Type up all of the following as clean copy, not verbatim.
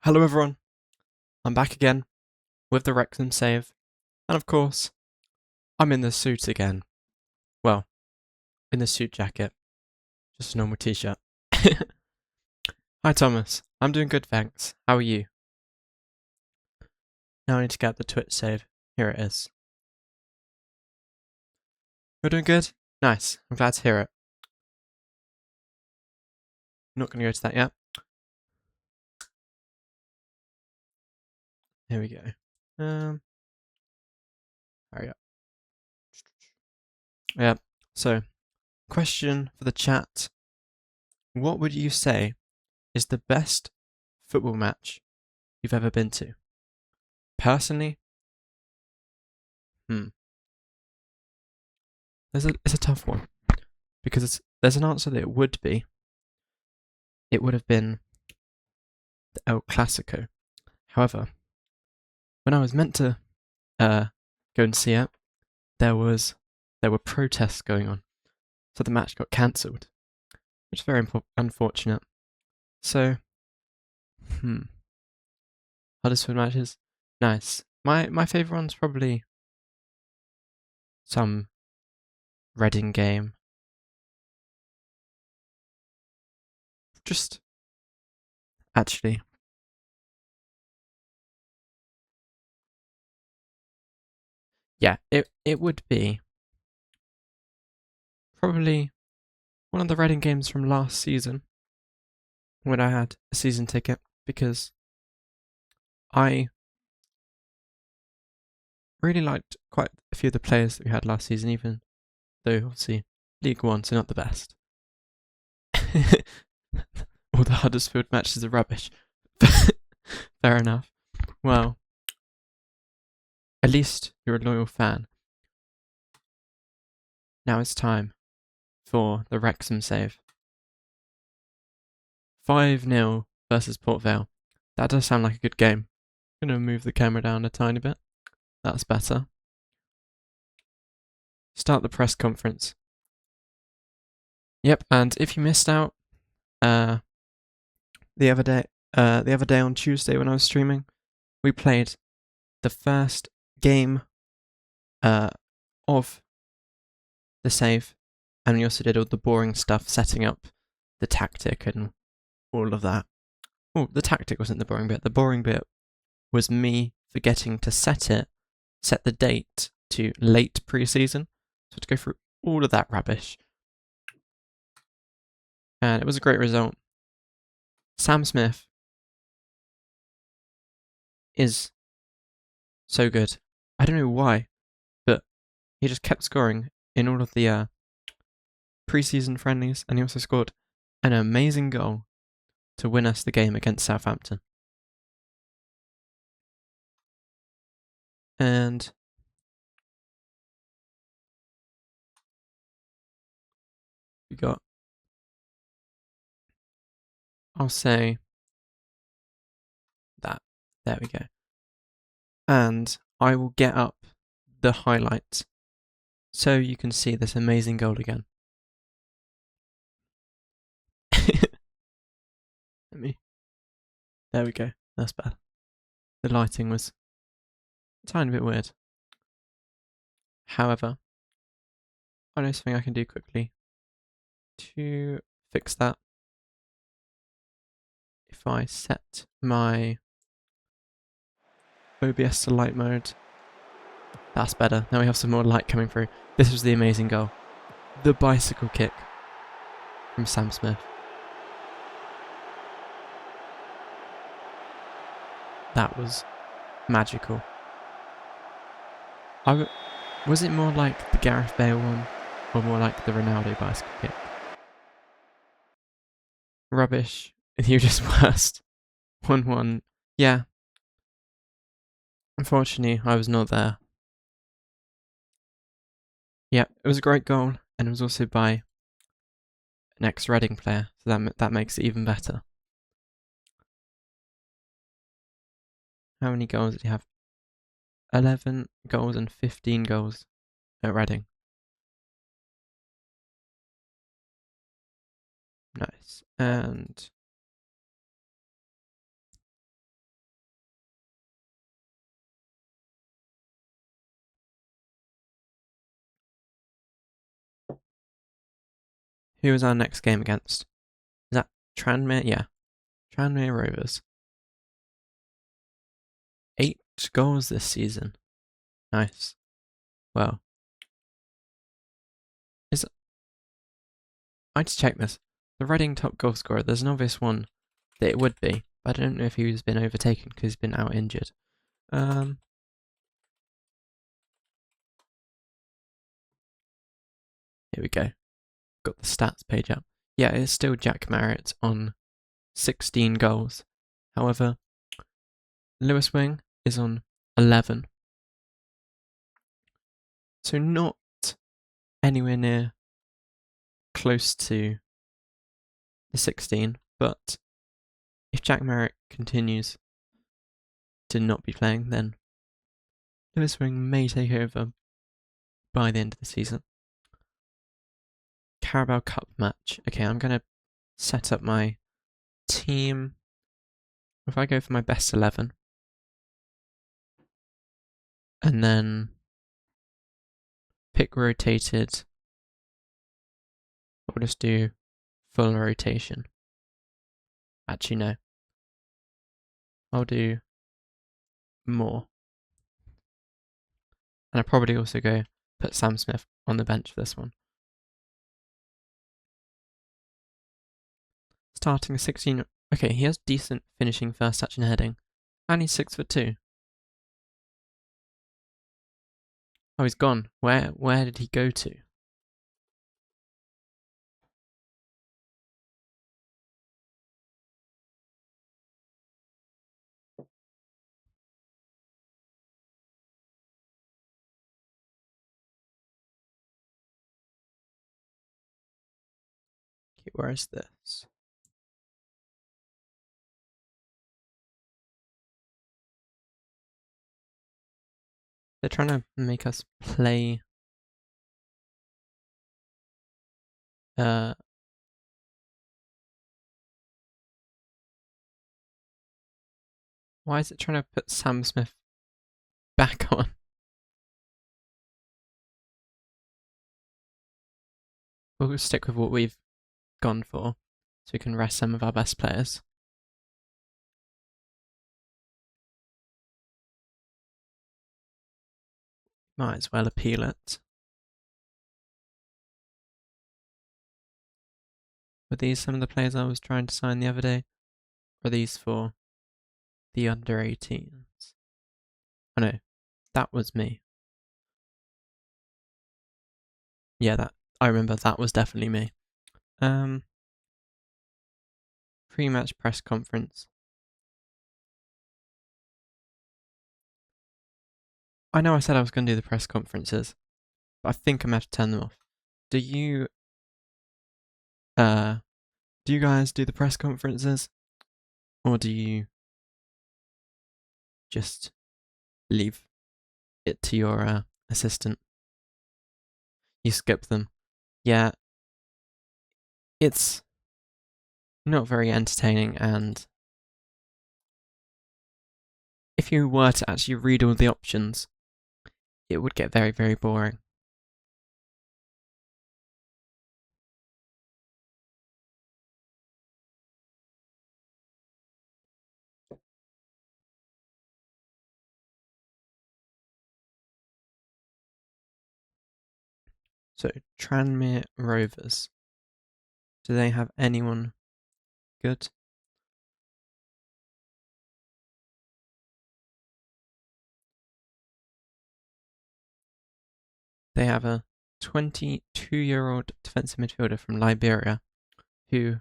Hello everyone, I'm back again with the Wrexham save, and of course, I'm in the suit again. Well, in the suit jacket, just a normal t-shirt. Hi Thomas, I'm doing good thanks, how are you? Now I need to get the Twitch save, here it is. You're doing good? Nice, I'm glad to hear it. I'm not going to go to that yet. Here we go. Hurry up. Yeah, so, question for the chat. What would you say is the best football match you've ever been to? Personally, it's a tough one because there's an answer that it would be. It would have been the El Clasico. However, when I was meant to go and see it, there were protests going on, so the match got cancelled, which is very unfortunate. So, Huddersfield matches, nice. My favourite one's probably some Reading game. Just actually, yeah, it would be probably one of the Reading games from last season when I had a season ticket, because I really liked quite a few of the players that we had last season, even though obviously League One's not the best. All the Huddersfield matches are rubbish. Fair enough. Well, at least you're a loyal fan. Now it's time for the Wrexham save. 5-0 versus Port Vale. That does sound like a good game. I'm going to move the camera down a tiny bit. That's better. Start the press conference. Yep, and if you missed out the other day on Tuesday when I was streaming, we played the first game of the save, and we also did all the boring stuff, setting up the tactic and all of that. Oh, the tactic wasn't the boring bit. The boring bit was me forgetting to set the date to late pre-season. So to go through all of that rubbish. And it was a great result. Sam Smith is so good. I don't know why, but he just kept scoring in all of the pre-season friendlies, and he also scored an amazing goal to win us the game against Southampton. And we got, I'll say that. There we go. And I will get up the highlights so you can see this amazing goal again. There we go. That's better. The lighting was a tiny bit weird. However, I know something I can do quickly to fix that. If I set my OBS to light mode, that's better. Now we have some more light coming through. This was the amazing goal. The bicycle kick from Sam Smith. That was magical. Was it more like the Gareth Bale one, or more like the Ronaldo bicycle kick? Rubbish. You just worst. 1-1. Yeah. Unfortunately, I was not there. Yeah, it was a great goal, and it was also by an ex-Reading player, so that makes it even better. How many goals did he have? 11 goals and 15 goals at Reading. Nice. And Who was our next game against? Is that Tranmere? Yeah. Tranmere Rovers. 8 goals this season. Nice. Well. I had to check this. The Reading top goal scorer, there's an obvious one that it would be, but I don't know if he's been overtaken because he's been out injured. Here we go. Got the stats page up. Yeah, it's still Jack Marriott on 16 goals. However, Lewis Wing is on 11. So not anywhere near close to the 16, but if Jack Marriott continues to not be playing, then Lewis Wing may take over by the end of the season. Carabao Cup match. Okay, I'm going to set up my team. If I go for my best 11, and then pick rotated, I'll just do full rotation. Actually, no. I'll do more. And I'll probably also go put Sam Smith on the bench for this one. Starting 16. Okay, he has decent finishing, first touch and heading. And he's 6'2". Oh, he's gone. Where did he go to? Okay, where is this? They're trying to make us play why is it trying to put Sam Smith back on? We'll stick with what we've gone for, so we can rest some of our best players. Might as well appeal it. Were these some of the players I was trying to sign the other day? Or are these for the under 18s? Oh no, that was me. Yeah, I remember that was definitely me. Pre-match press conference. I know I said I was going to do the press conferences, but I think I'm going to have to turn them off. Do you guys do the press conferences? Or do you just leave it to your assistant? You skip them. Yeah, it's not very entertaining, and if you were to actually read all the options, it would get very, very boring. So, Tranmere Rovers. Do they have anyone good? They have a 22-year-old defensive midfielder from Liberia who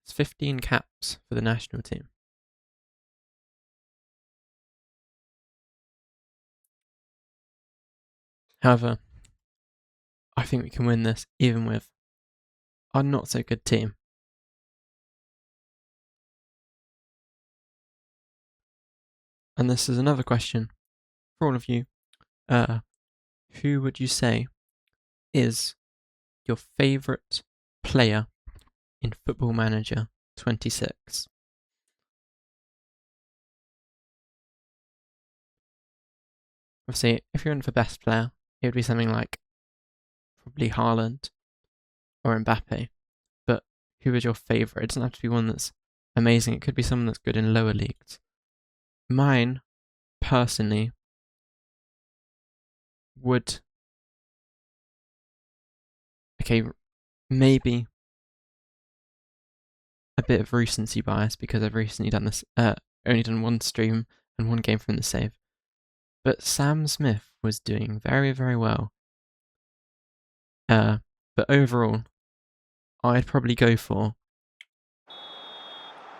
has 15 caps for the national team. However, I think we can win this even with our not so good team. And this is another question for all of you. Who would you say is your favourite player in Football Manager 26? Obviously, if you're in for best player, it would be something like probably Haaland. or Mbappe, but who is your favourite? It doesn't have to be one that's amazing. It could be someone that's good in lower leagues. Mine, personally, would... Okay, maybe a bit of recency bias because I've recently done this, only done one stream and one game from the save. But Sam Smith was doing very, very well. But overall, I'd probably go for...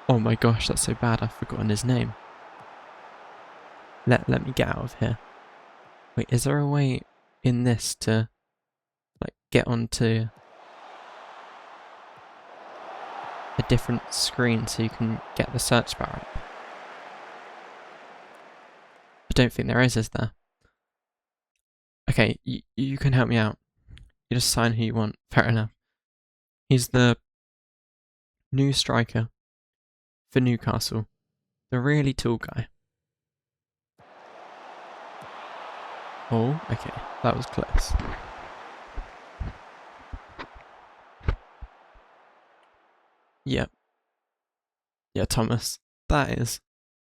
Oh my gosh, that's so bad, I've forgotten his name. Let me get out of here. Wait, is there a way in this to, like, get onto a different screen so you can get the search bar up? I don't think there is there? Okay, you can help me out. You just sign who you want. Fair enough. He's the new striker for Newcastle. The really tall guy. Oh, okay. That was close. Yep. Yeah, Thomas. That is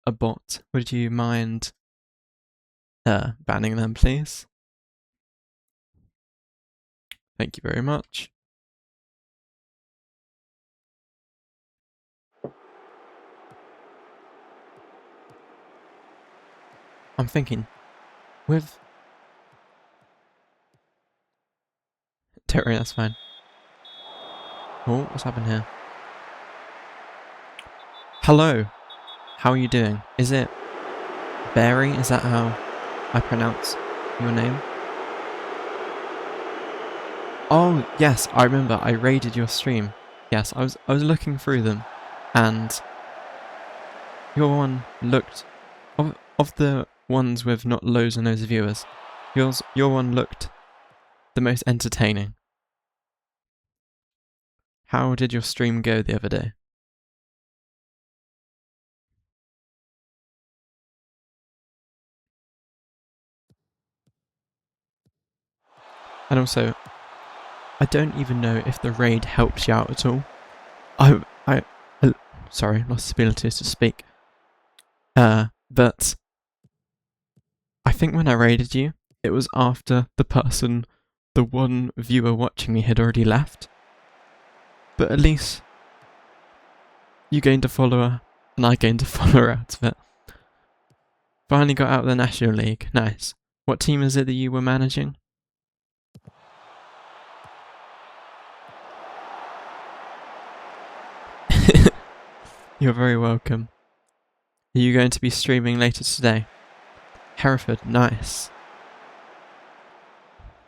a bot. Would you mind banning them, please? Thank you very much. I'm thinking, with... Don't worry, that's fine. Oh, what's happened here? Hello! How are you doing? Is it Barry? Is that how I pronounce your name? Oh, yes, I remember. I raided your stream. Yes, I was looking through them, and your one looked... Of the ones with not loads and loads of viewers, your one looked the most entertaining. How did your stream go the other day? And also, I don't even know if the raid helps you out at all. Sorry, lost the ability to speak. But I think when I raided you, it was after the one viewer watching me had already left. But at least you gained a follower, and I gained a follower out of it. Finally got out of the National League. Nice. What team is it that you were managing? You're very welcome. Are you going to be streaming later today? Hereford, nice.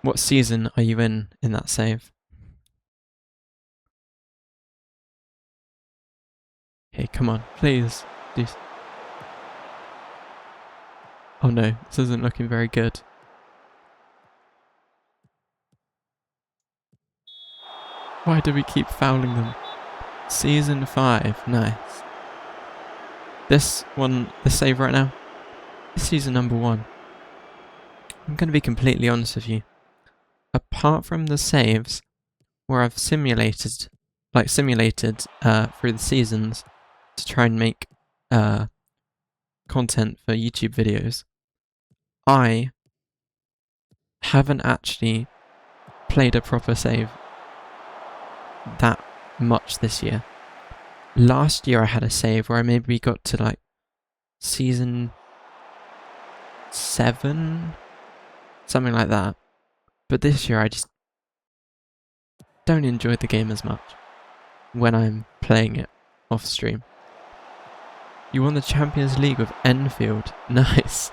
What season are you in that save? Hey, come on, please. Oh no, this isn't looking very good. Why do we keep fouling them? Season 5, nice. This save right now, is season number 1. I'm going to be completely honest with you. Apart from the saves where I've simulated through the seasons to try and make content for YouTube videos, I haven't actually played a proper save that much this year. Last year I had a save where I maybe got to like season 7, something like that. But this year I just don't enjoy the game as much when I'm playing it off stream. You won the Champions League with Enfield. Nice.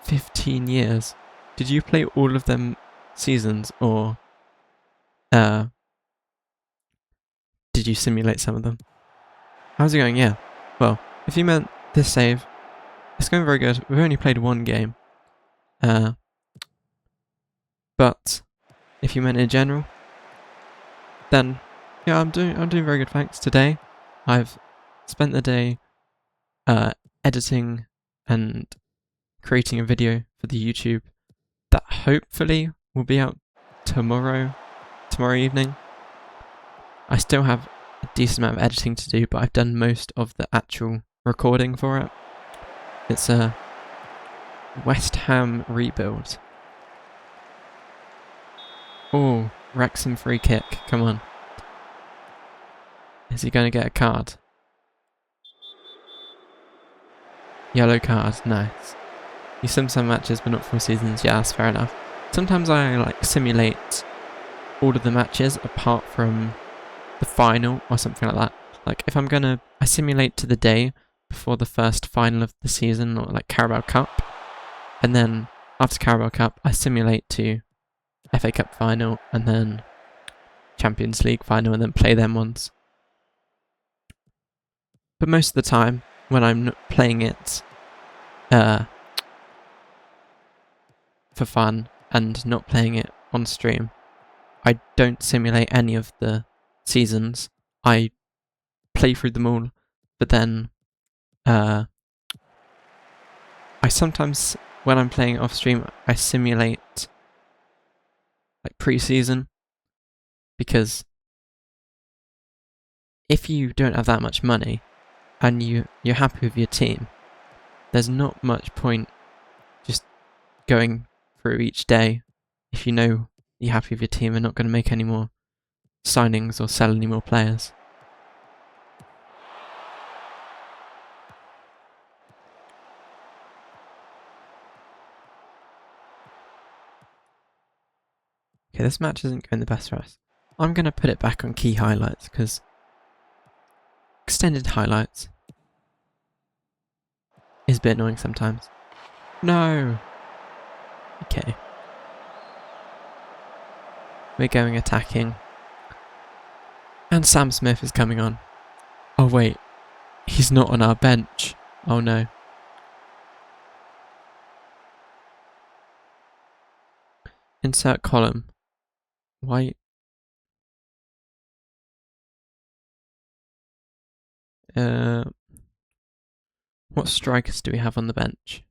15 years. Did you play all of them seasons, or did you simulate some of them? How's it going? Yeah. Well, if you meant this save, it's going very good. We've only played one game. But if you meant in general, then yeah, I'm doing very good, thanks. Today, I've spent the day editing and creating a video for the YouTube that hopefully will be out tomorrow, tomorrow evening. I still have a decent amount of editing to do, but I've done most of the actual recording for it. It's a West Ham rebuild. Oh, Wrexham free kick, come on. Is he going to get a card? Yellow card, nice. You sim some matches but not full seasons, yeah, that's fair enough. Sometimes I like simulate all of the matches apart from the final or something like that. Like if I simulate to the day before the first final of the season, or like Carabao Cup, and then after Carabao Cup I simulate to FA Cup final and then Champions League final and then play them ones. But most of the time when I'm not playing it for fun and not playing it on stream, I don't simulate any of the seasons. I play through them all, but then I sometimes, when I'm playing off stream, I simulate like pre-season, because if you don't have that much money and you're happy with your team, there's not much point just going through each day if you know you're happy with your team and not going to make any more signings or sell any more players. Okay, this match isn't going the best for us. I'm going to put it back on key highlights, because extended highlights is a bit annoying sometimes. No! Okay. We're going attacking. And Sam Smith is coming on. Oh wait, he's not on our bench. Oh no. Insert column. Why? What strikers do we have on the bench?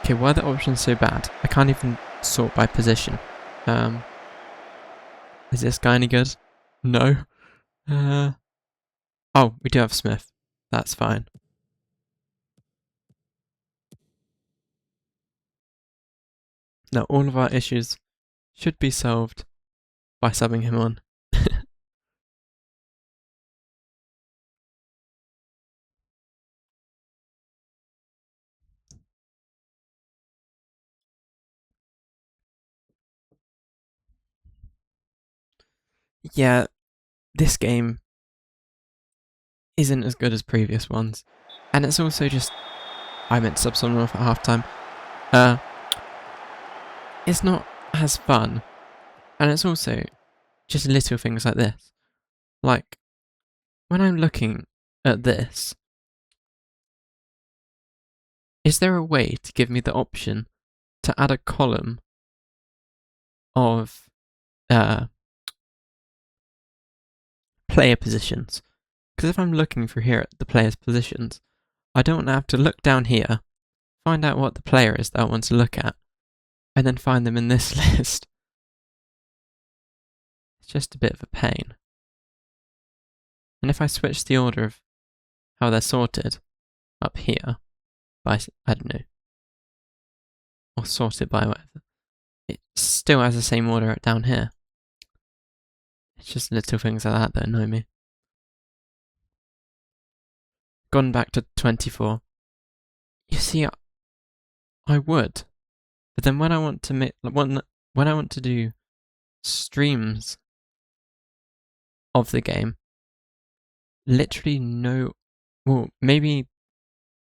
Okay, why are the options so bad? I can't even sort by position. Is this guy any good? No. Oh, we do have Smith. That's fine. Now all of our issues should be solved by subbing him on. Yeah, this game isn't as good as previous ones. And it's also just... I meant sub someone off at halftime. It's not as fun. And it's also just little things like this. Like, when I'm looking at this, is there a way to give me the option to add a column of player positions? Because if I'm looking for here at the player's positions, I don't want to have to look down here, find out what the player is that I want to look at, and then find them in this list. It's just a bit of a pain. And if I switch the order of how they're sorted up here, by, I don't know, or sorted by whatever, it still has the same order down here. It's just little things like that that annoy me. Gone back to 24. You see, I would, but then when I want to make when I want to do streams of the game, literally no. Well, maybe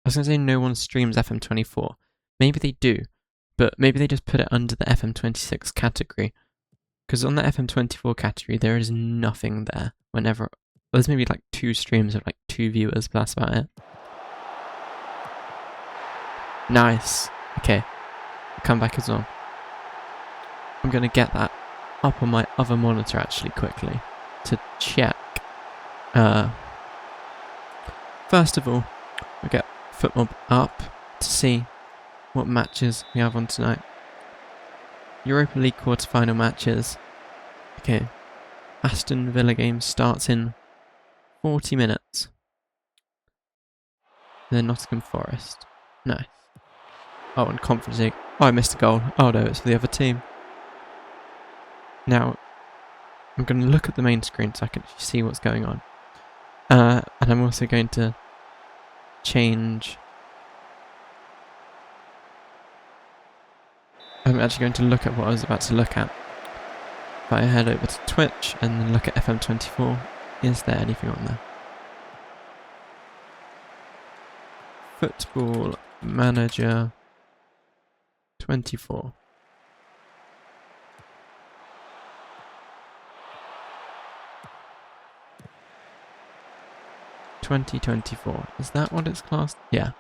I was gonna say no one streams FM24. Maybe they do, but maybe they just put it under the FM26 category. Because on the FM24 category, there is nothing there. Whenever there's maybe like 2 streams of like 2 viewers, but that's about it. Nice. Okay, come back as well. I'm gonna get that up on my other monitor actually quickly to check. First of all, we get footmob up to see what matches we have on tonight. Europa League quarter-final matches. Okay, Aston Villa game starts in 40 minutes. And then Nottingham Forest. Nice. Oh, and Conference League. Oh, I missed a goal. Oh no, it's for the other team. Now, I'm going to look at the main screen so I can see what's going on. And I'm also going to change... I'm actually going to look at what I was about to look at. If I head over to Twitch and then look at FM24, is there anything on there? Football Manager 24. Is that what it's classed? Yeah.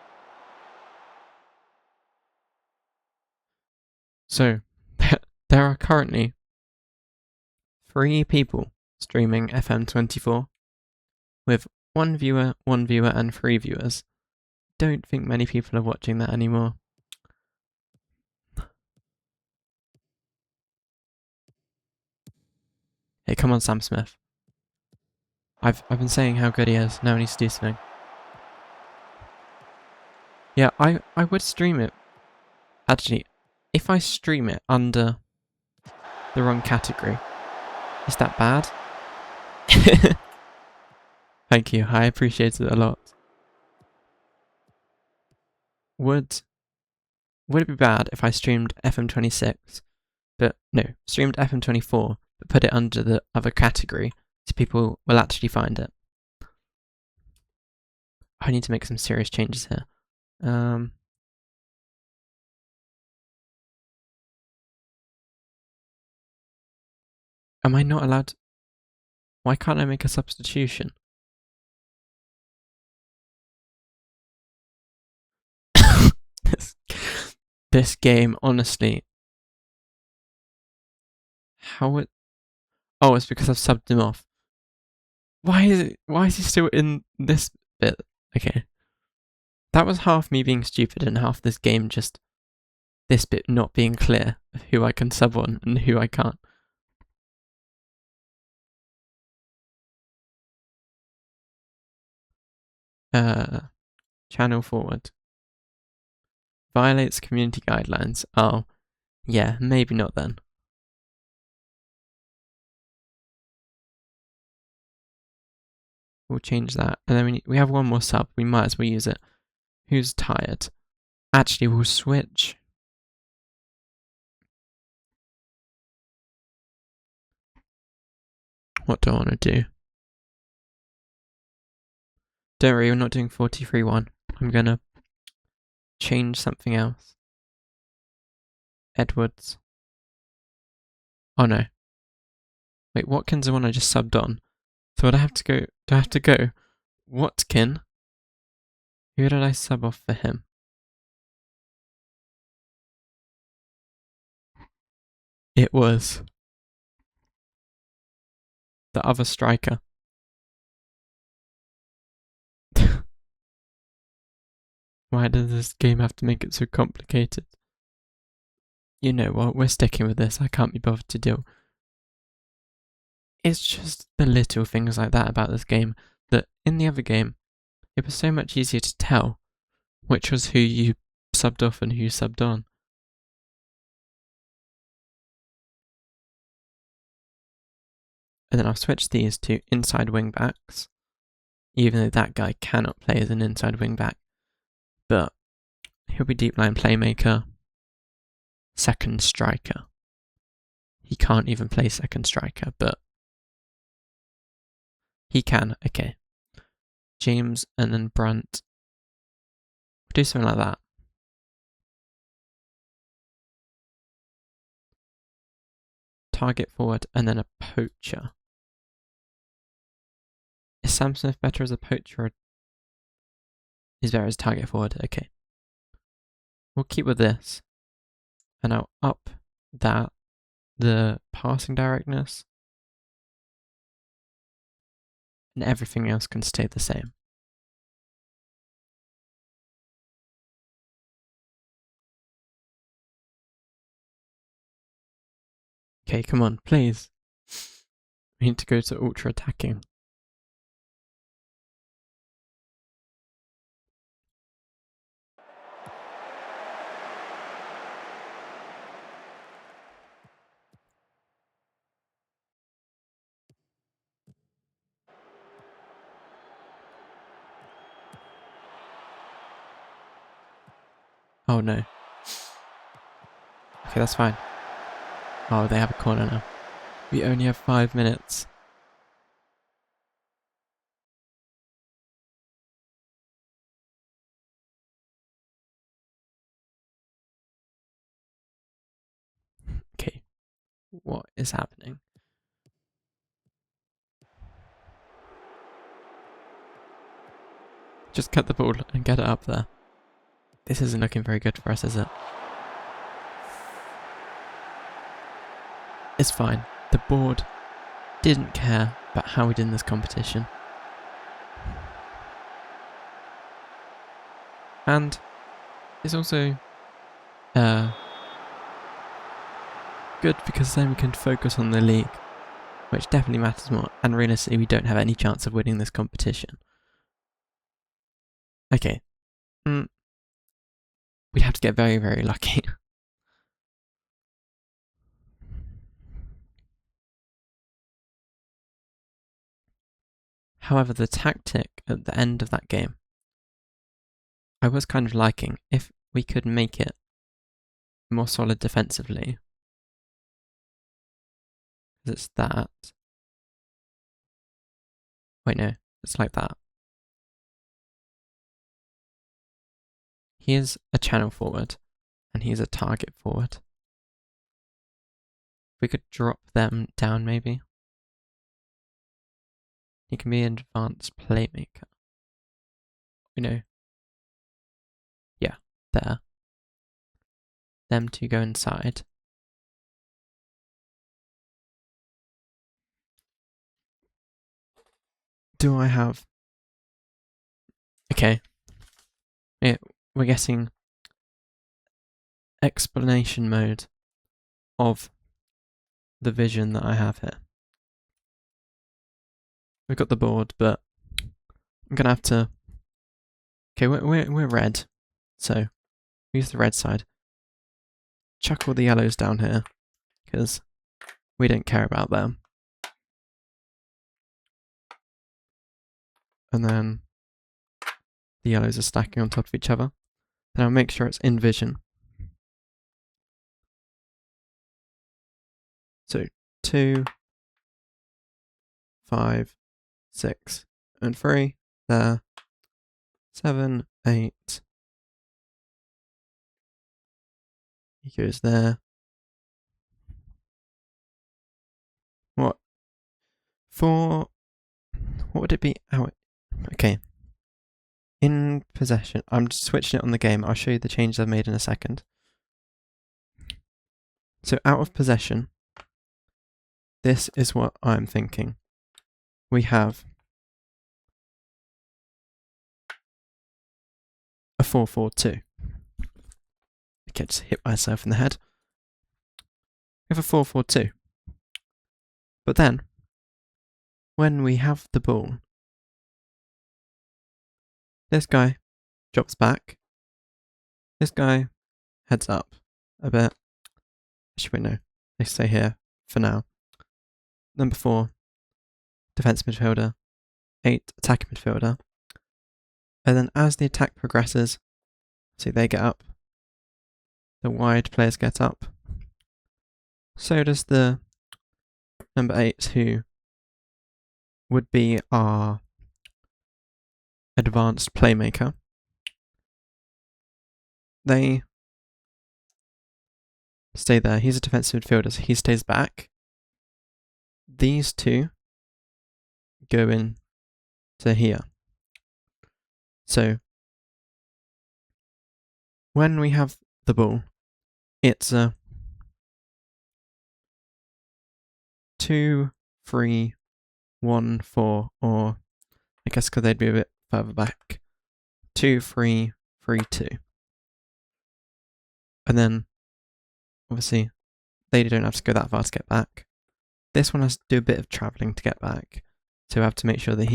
So, there are currently 3 people streaming FM24 with 1 viewer, and 3 viewers. Don't think many people are watching that anymore. Hey, come on, Sam Smith. I've been saying how good he is. Now he needs to do something. Yeah, I would stream it. Actually, if I stream it under the wrong category, is that bad? Thank you. I appreciate it a lot. Would it be bad if I streamed FM26, but no, streamed FM24, but put it under the other category so people will actually find it? I need to make some serious changes here. Am I not allowed to... Why can't I make a substitution? This game, honestly. How it... Oh, it's because I've subbed him off. Why is he still in this bit? Okay. That was half me being stupid and half this game just... This bit not being clear of who I can sub on and who I can't. Channel forward. Violates community guidelines. Oh, yeah, maybe not then. We'll change that. And then we have one more sub. We might as well use it. Who's tired? Actually, we'll switch. What do I want to do? Don't worry, we're not doing 43-1. I'm going to change something else. Edwards. Oh no. Wait, Watkins is the one I just subbed on. So would I have to go... Do I have to go? Watkin? Who did I sub off for him? It was... the other striker. Why does this game have to make it so complicated? You know what, we're sticking with this. I can't be bothered to deal. It's just the little things like that about this game that in the other game, it was so much easier to tell which was who you subbed off and who you subbed on. And then I'll switch these to inside wing backs, even though that guy cannot play as an inside wing back. But he'll be deep line playmaker, second striker. He can't even play second striker, but he can. Okay. James and then Brunt. We'll do something like that. Target forward and then a poacher. Is Sam Smith better as a poacher or is better as target forward? Okay. We'll keep with this. And I'll up that, the passing directness. And everything else can stay the same. Okay, come on, please. We need to go to ultra attacking. Oh no. Okay, that's fine. Oh, they have a corner now. We only have 5 minutes. Okay, what is happening? Just cut the ball and get it up there. This isn't looking very good for us, is it? It's fine. The board didn't care about how we did in this competition. And it's also good because then we can focus on the league, which definitely matters more, and realistically we don't have any chance of winning this competition. Okay. We'd have to get very, very lucky. However, the tactic at the end of that game, I was kind of liking. If we could make it more solid defensively, it's that. Wait, no, it's like that. He is a channel forward, and he's a target forward. We could drop them down, maybe. He can be an advanced playmaker. You know. Yeah, there. Them two go inside. Do I have... Okay. Yeah, we're getting explanation mode of the vision that I have here. We've got the board, but I'm gonna have to... Okay, we're red, so use the red side. Chuck all the yellows down here, because we don't care about them. And then the yellows are stacking on top of each other. Then I'll make sure it's in vision. So 2, 5, 6, and 3. There. 7, 8. He goes there. What? 4. What would it be? Okay. In possession. I'm just switching it on the game. I'll show you the changes I've made in a second. So out of possession, this is what I'm thinking. We have a 4-4-2. Okay, just hit myself in the head. We have a 4-4-2. But then, when we have the ball, this guy drops back. This guy heads up a bit. Actually, wait, no. They stay here for now. Number 4, defensive midfielder. 8, attacking midfielder. And then as the attack progresses, see, they get up. The wide players get up. So does the number 8, who would be our advanced playmaker. They stay there. He's a defensive midfielder, so he stays back. These two go in to here. So when we have the ball, it's a 2, 3, 1, 4, or I guess because they'd be a bit further back. 2, 3, 3, 2. And then, obviously, they don't have to go that far to get back. This one has to do a bit of travelling to get back. So we have to make sure that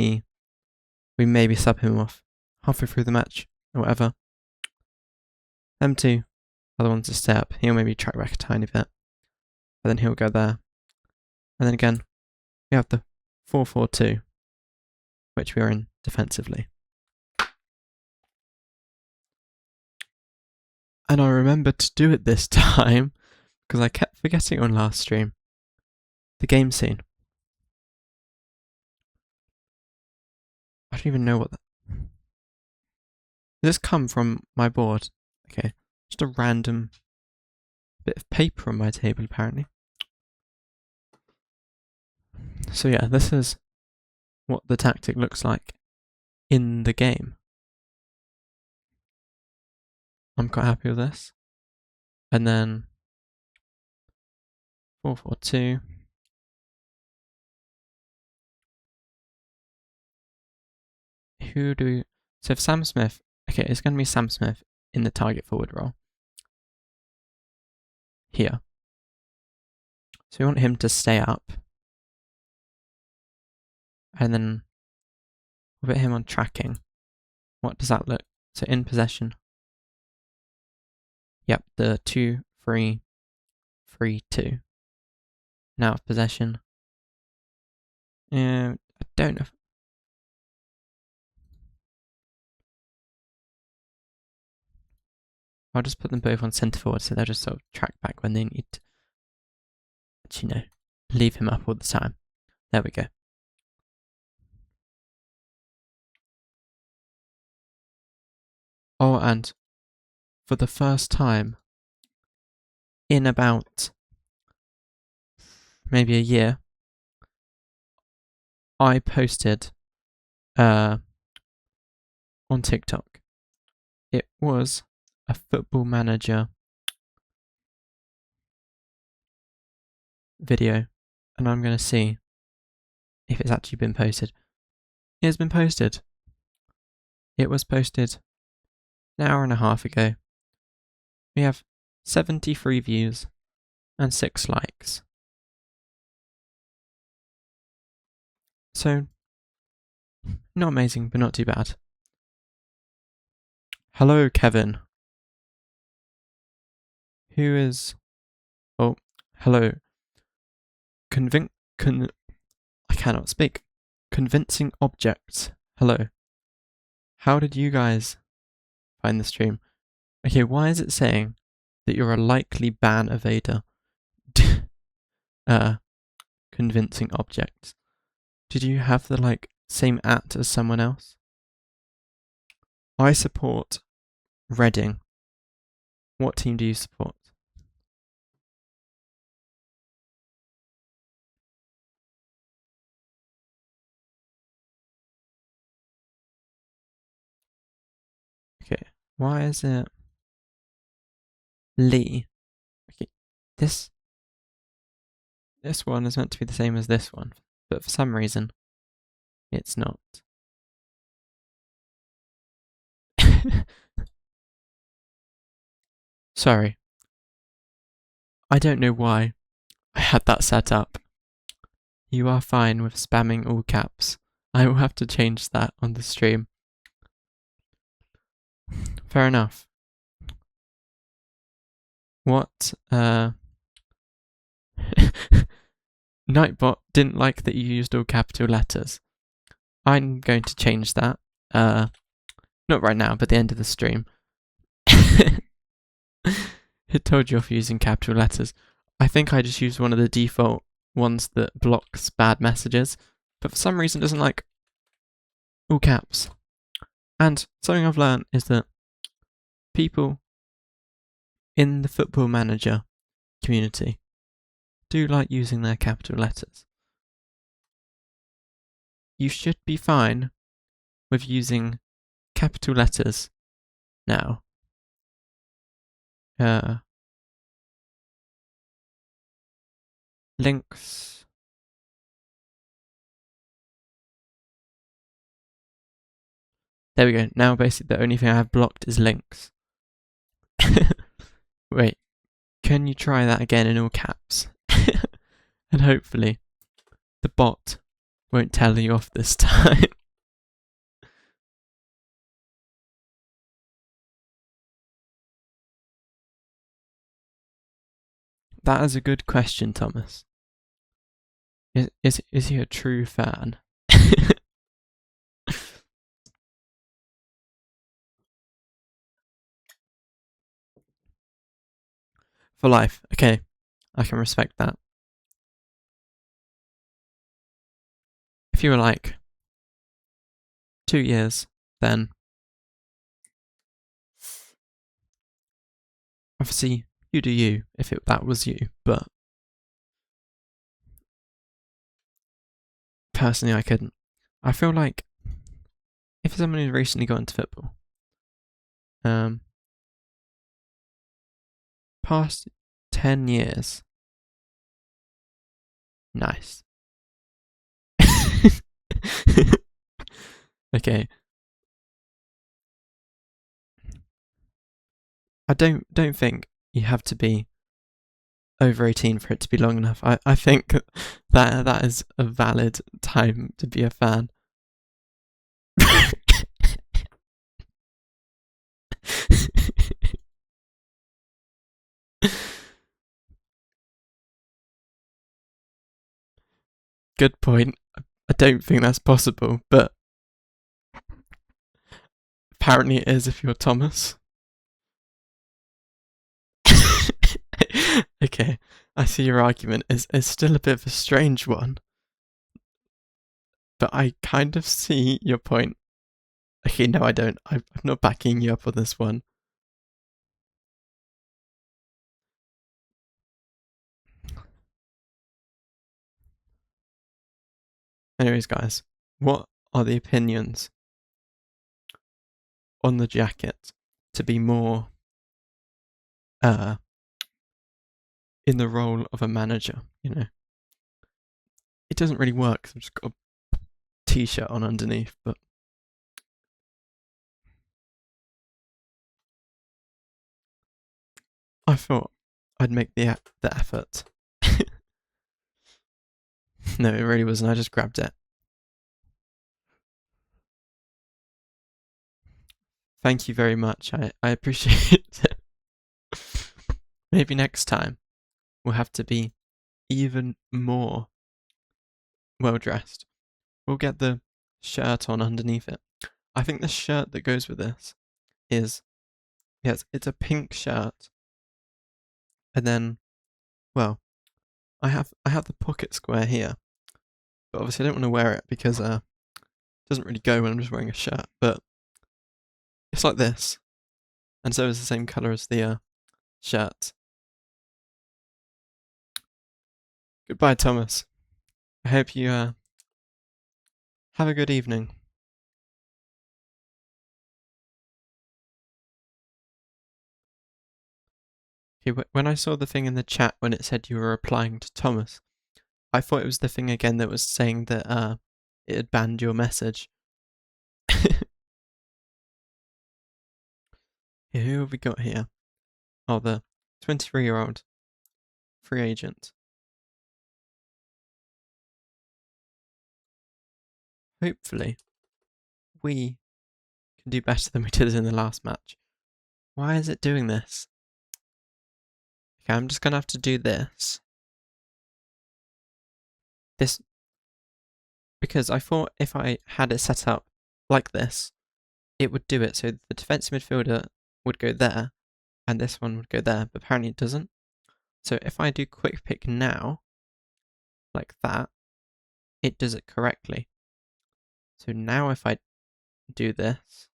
we maybe sub him off halfway through the match or whatever. Them two are the ones to stay up. He'll maybe track back a tiny bit, but then he'll go there. And then again, we have the 4-4-2, which we are in defensively. And I remembered to do it this time because I kept forgetting on last stream. The game scene. I don't even know what that... Does this come from my board? Okay, just a random bit of paper on my table apparently. So yeah, this is what the tactic looks like in the game. I'm quite happy with this. And then 4-4-2. So if Sam Smith, okay, it's going to be Sam Smith in the target forward role. Here. So we want him to stay up. And then we'll put him on tracking. What does that look? So in possession. Yep, the 2-3-3-2. Now of possession. I don't know. I'll just put them both on centre forward so they'll just sort of track back when they need to, leave him up all the time. There we go. Oh, and for the first time in about maybe a year, I posted on TikTok. It was a Football Manager video, and I'm going to see if it's actually been posted. It has been posted. It was posted an hour and a half ago. We have 73 views and 6 likes. So, not amazing, but not too bad. Hello, Kevin. Who is... Oh, hello. I cannot speak. Convincing Objects. Hello. How did you guys find the stream? Okay, why is it saying that you're a likely ban evader? Convincing Objects. Did you have the, same @ as someone else? I support Reading. What team do you support? Okay, why is it Lee? Okay, this one is meant to be the same as this one, but for some reason, it's not. Sorry. I don't know why I had that set up. You are fine with spamming all caps. I will have to change that on the stream. Fair enough. What, Nightbot didn't like that you used all capital letters. I'm going to change that. Not right now, but at the end of the stream. It told you off using capital letters. I think I just used one of the default ones that blocks bad messages, but for some reason doesn't like all caps. And something I've learned is that people in the Football Manager community do like using their capital letters. You should be fine with using capital letters now. Links. There we go. Now basically the only thing I have blocked is links. Wait. Can you try that again in all caps? And hopefully the bot won't tell you off this time. That is a good question, Thomas. Is he a true fan? For life. Okay, I can respect that. If you were like 2 years, then obviously you do you if that was you. But personally, I couldn't. I feel like if someone who's recently got into football, past 10 years, nice. Okay. I don't think you have to be over 18 for it to be long enough. I think that is a valid time to be a fan. Good point. I don't think that's possible, but apparently it is if you're Thomas. Okay, I see your argument is still a bit of a strange one, but I kind of see your point. Okay, no, I don't. I'm not backing you up on this one. Anyways, guys, what are the opinions on the jacket to be more in the role of a manager, you know? It doesn't really work 'cause I've just got a t-shirt on underneath, but I thought I'd make the effort. No, it really wasn't. I just grabbed it. Thank you very much. I appreciate it. Maybe next time we'll have to be even more well dressed. We'll get the shirt on underneath it. I think the shirt that goes with this is, yes, it's a pink shirt. And then, well, I have the pocket square here. But obviously I don't want to wear it because it doesn't really go when I'm just wearing a shirt. But it's like this. And so it's the same colour as the shirt. Goodbye, Thomas. I hope you have a good evening. Okay, when I saw the thing in the chat when it said you were replying to Thomas, I thought it was the thing again that was saying that it had banned your message. Yeah, who have we got here? Oh, the 23-year-old free agent. Hopefully, we can do better than we did in the last match. Why is it doing this? Okay, I'm just gonna have to do this. This, because I thought if I had it set up like this, it would do it. So the defensive midfielder would go there, and this one would go there, but apparently it doesn't. So if I do quick pick now, like that, it does it correctly. So now if I do this,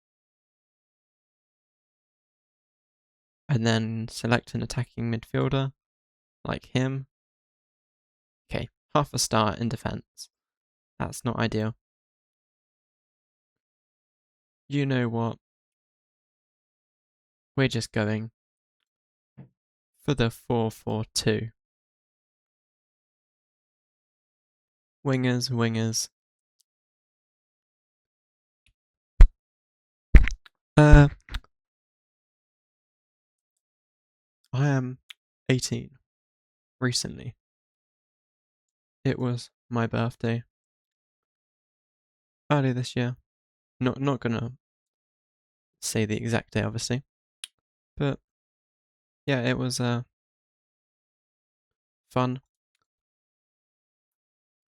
and then select an attacking midfielder, like him, okay, half a star in defense. That's not ideal. You know what? We're just going for the 4-4-2. Wingers. I am 18 recently. It was my birthday earlier this year. Not gonna say the exact day, obviously, but yeah, it was fun.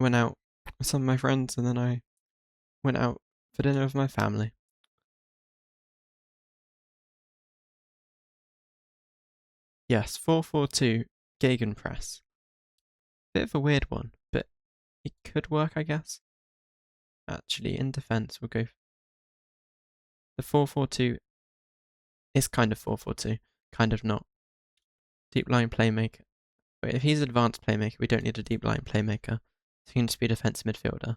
Went out with some of my friends, and then I went out for dinner with my family. Yes, 4-4-2 Gegenpress. Bit of a weird one, but it could work, I guess. Actually, in defense, we'll go. The 4-4-2 is kind of 4-4-2, kind of not. Deep line playmaker. Wait, if he's advanced playmaker, we don't need a deep line playmaker. So he can just be a defensive midfielder.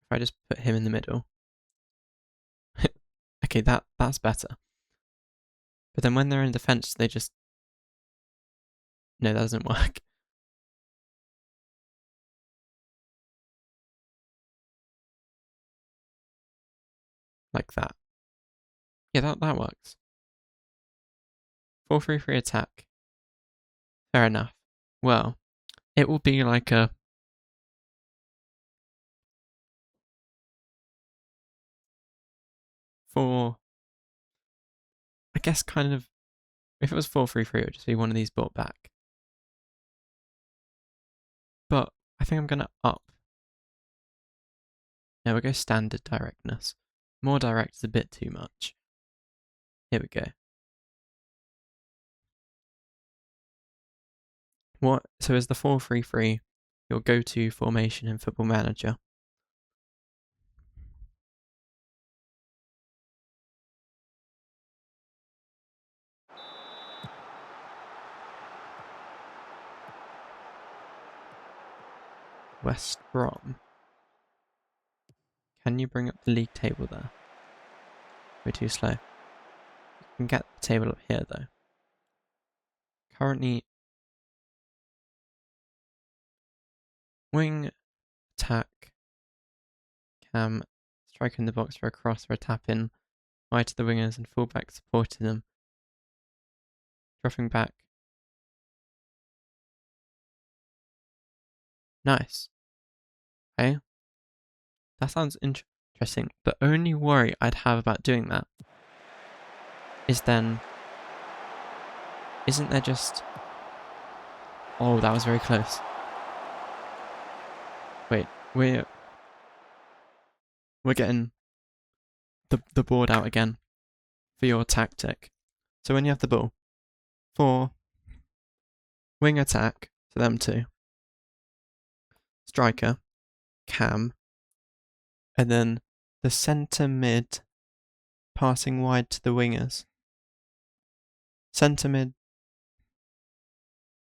If I just put him in the middle. Okay, that's better. But then when they're in defense, they just... No, that doesn't work. Like that. Yeah, that works. 4-3-3 attack. Fair enough. Well, it will be like a... I guess kind of... If it was 4-3-3, it would just be one of these brought back. But I think I'm going to up. No, we'll go standard directness. More direct is a bit too much. Here we go. What? So is the 4-3-3 your go-to formation in Football Manager? West Brom. Can you bring up the league table there? We're too slow. You can get the table up here though. Currently, wing, attack, cam, strike in the box for a cross or a tap in, wide to the wingers and fullback supporting them. Dropping back. Nice. Okay. That sounds interesting. The only worry I'd have about doing that is then... Isn't there just... Oh, that was very close. Wait, we're getting the board out again for your tactic. So when you have the ball, for wing attack, so them two, striker, cam, and then the centre mid passing wide to the wingers. Centre mid.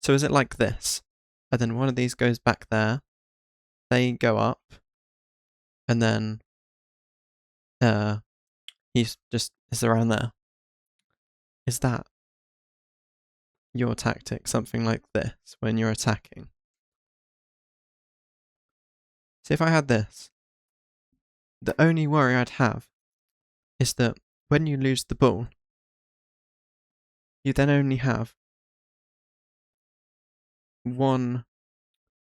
So is it like this? And then one of these goes back there, they go up, and then he's just is around there. Is that your tactic? Something like this when you're attacking? So if I had this, the only worry I'd have is that when you lose the ball, you then only have one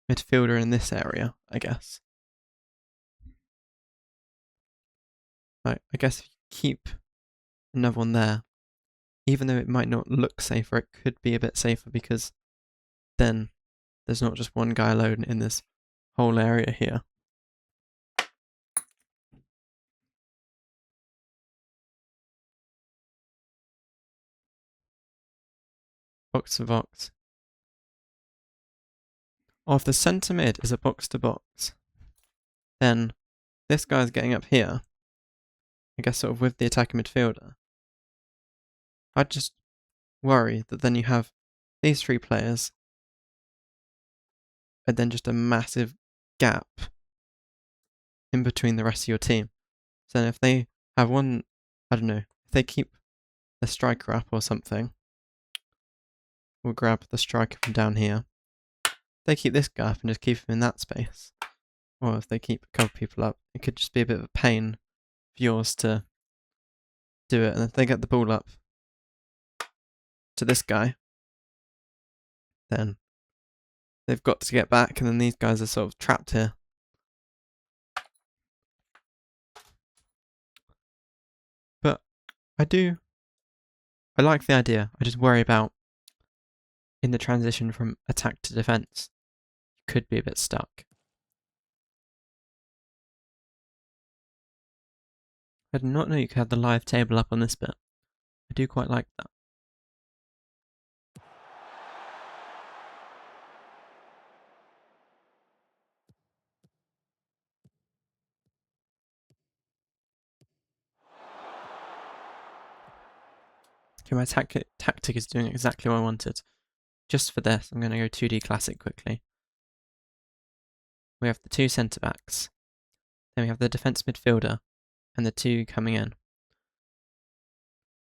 midfielder in this area, I guess. Right, I guess if you keep another one there, even though it might not look safer, it could be a bit safer because then there's not just one guy alone in this whole area here. Box to box. Or if the centre mid is a box to box, then this guy's getting up here, I guess sort of with the attacking midfielder. I'd just worry that then you have these three players and then just a massive gap in between the rest of your team. So if they have one, I don't know, if they keep the striker up or something, we'll grab the striker from down here. They keep this guy up and just keep him in that space. Or if they keep a couple people up, it could just be a bit of a pain for yours to do it, and if they get the ball up to this guy, then they've got to get back, and then these guys are sort of trapped here. But I like the idea. I just worry about in the transition from attack to defense, you could be a bit stuck. I did not know you could have the live table up on this bit. I do quite like that. Okay, my tactic is doing exactly what I wanted. Just for this, I'm going to go 2D Classic quickly. We have the two centre-backs. Then we have the defence midfielder and the two coming in.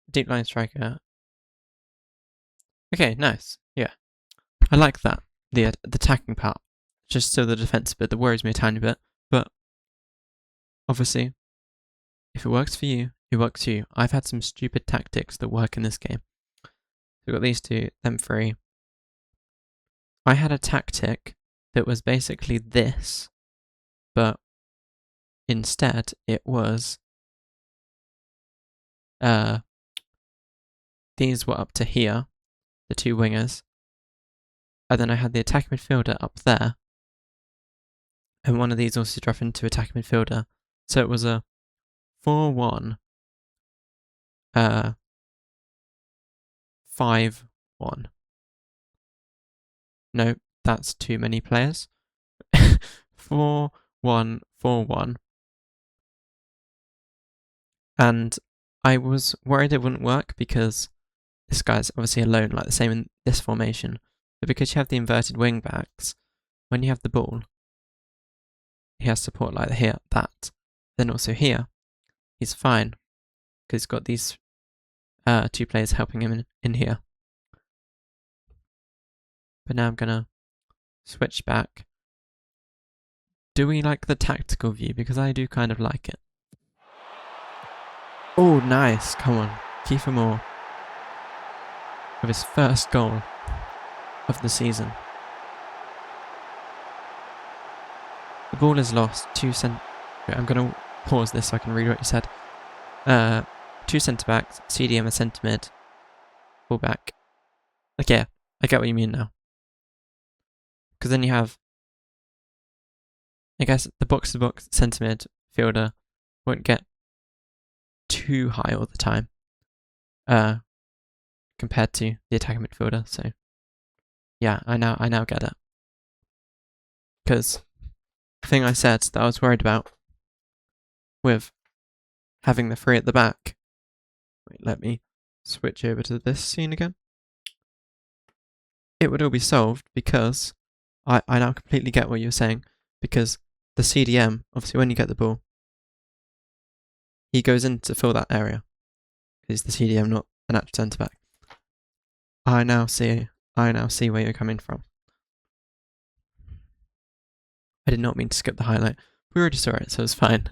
Deep line striker. Okay, nice. Yeah. I like that. The attacking part. Just still the defence bit that worries me a tiny bit. But obviously, if it works for you, it works for you. I've had some stupid tactics that work in this game. We've got these two, them three. I had a tactic that was basically this, but instead it was these were up to here, the two wingers, and then I had the attack midfielder up there, and one of these also dropped into attack midfielder. So it was a 4-1, 5-1. No, that's too many players. 4-1, 4-1. And I was worried it wouldn't work because this guy's obviously alone, like the same in this formation. But because you have the inverted wing backs, when you have the ball, he has support like here, that. Then also here, he's fine because he's got these two players helping him in here. But now I'm going to switch back. Do we like the tactical view? Because I do kind of like it. Oh, nice. Come on. Kiefer Moore. With his first goal of the season. The ball is lost. I'm going to pause this so I can read what you said. Two centre-backs, CDM a centre-mid, full-back. Okay, I get what you mean now. Because then you have, I guess, the box-to-box centre-mid fielder won't get too high all the time compared to the attacking midfielder. So, yeah, I now get it. Because the thing I said that I was worried about with having the three at the back. Wait, let me switch over to this scene again. It would all be solved because I now completely get what you're saying. Because the CDM, obviously when you get the ball, he goes in to fill that area. He's the CDM, not an actual centre back. I now see where you're coming from. I did not mean to skip the highlight. We already saw it, so it's fine.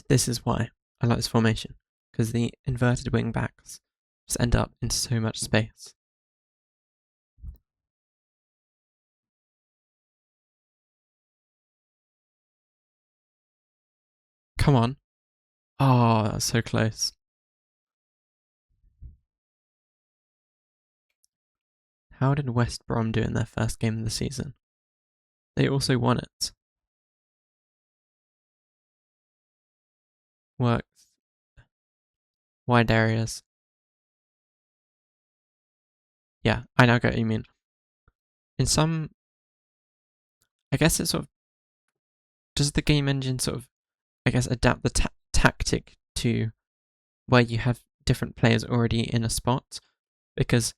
This is why I like this formation. Because the inverted wing backs just end up in so much space. Come on. Oh, that's so close. How did West Brom do in their first game of the season? They also won it. Works. Wide areas. Yeah, I now get what you mean. In some, I guess it sort of, does the game engine sort of, I guess, adapt the tactic to where you have different players already in a spot? Because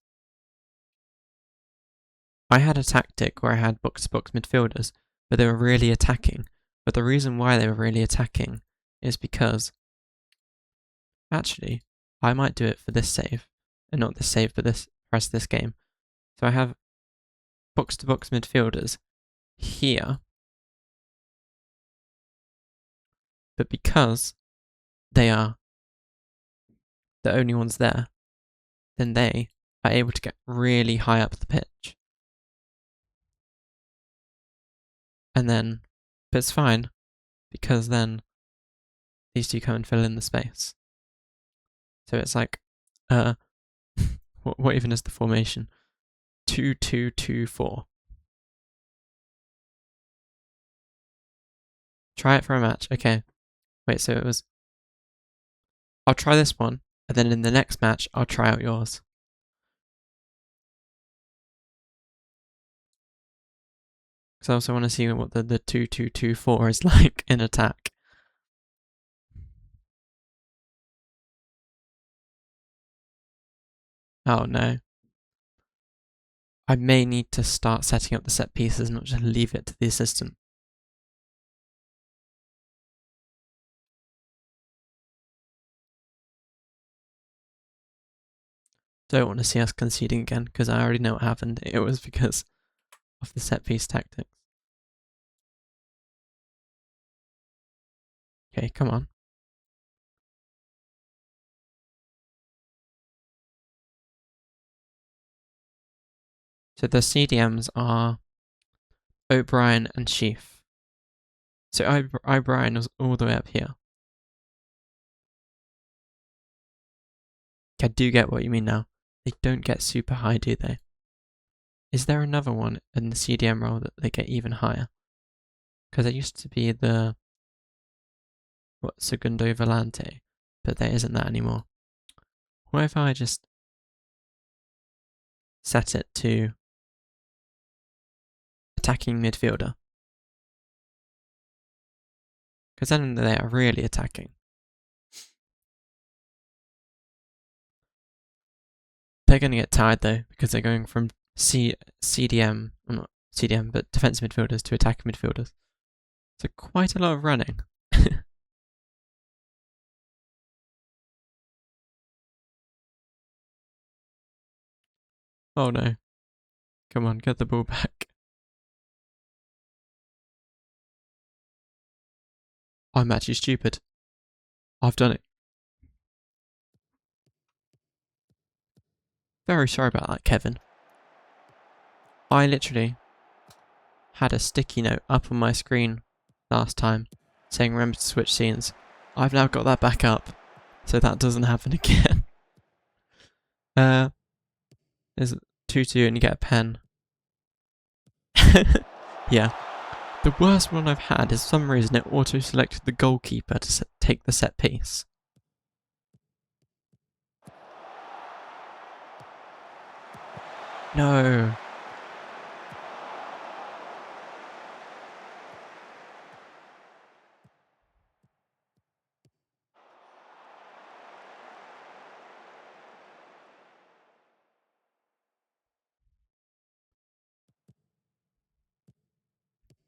I had a tactic where I had box-to-box midfielders, but they were really attacking. But the reason why they were really attacking is because, actually, I might do it for this save, and not this save, but this rest of this game. So I have box-to-box midfielders here, but because they are the only ones there, then they are able to get really high up the pitch. And then, but it's fine, because then these two come and fill in the space. So it's like, what even is the formation? 2-2-2-4. Try it for a match. Okay. Wait, so it was... I'll try this one, and then in the next match, I'll try out yours. Because I also want to see what the 2-2-2-4 is like in attack. Oh no. I may need to start setting up the set pieces, not just leave it to the assistant. Don't want to see us conceding again, because I already know what happened. It was because of the set piece tactics. Okay, come on. So the CDMs are O'Brien and Sheaf. So O'Brien was all the way up here. I do get what you mean now. They don't get super high, do they? Is there another one in the CDM role that they get even higher? Because it used to be the Segundo Volante, but there isn't that anymore. What if I just set it to attacking midfielder? Because then they are really attacking. They're going to get tired though, because they're going from CDM, well not CDM, but defensive midfielders to attacking midfielders. So quite a lot of running. Oh no. Come on, get the ball back. I'm actually stupid. I've done it. Very sorry about that, Kevin. I literally had a sticky note up on my screen last time saying remember to switch scenes. I've now got that back up, so that doesn't happen again. There's 2-2 and you get a pen. Yeah. The worst one I've had is for some reason it auto-selected the goalkeeper to take the set piece. No.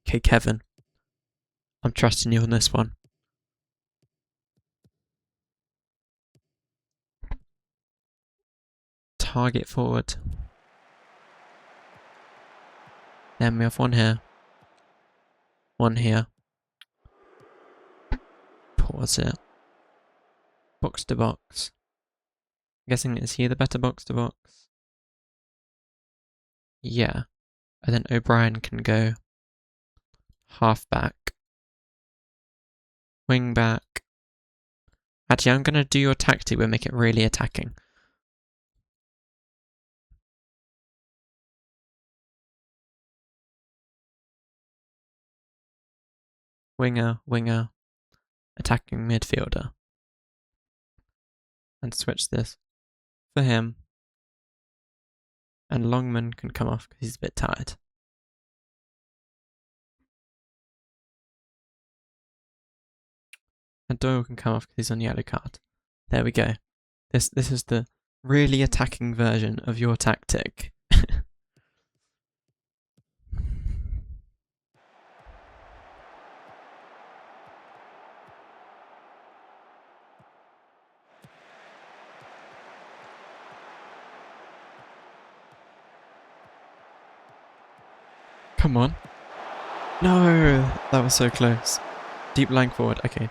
Okay, Kevin. I'm trusting you on this one. Target forward. Then we have one here. One here. Pause it. Box to box. I'm guessing is he the better box to box? Yeah. And then O'Brien can go half back. Wing back. Actually, I'm going to do your tactic but make it really attacking. Winger, winger, attacking midfielder. And switch this for him. And Longman can come off because he's a bit tired. And Doyle can come off because he's on yellow card. There we go. This is the really attacking version of your tactic. Come on. No, that was so close. Deep lying forward. Okay.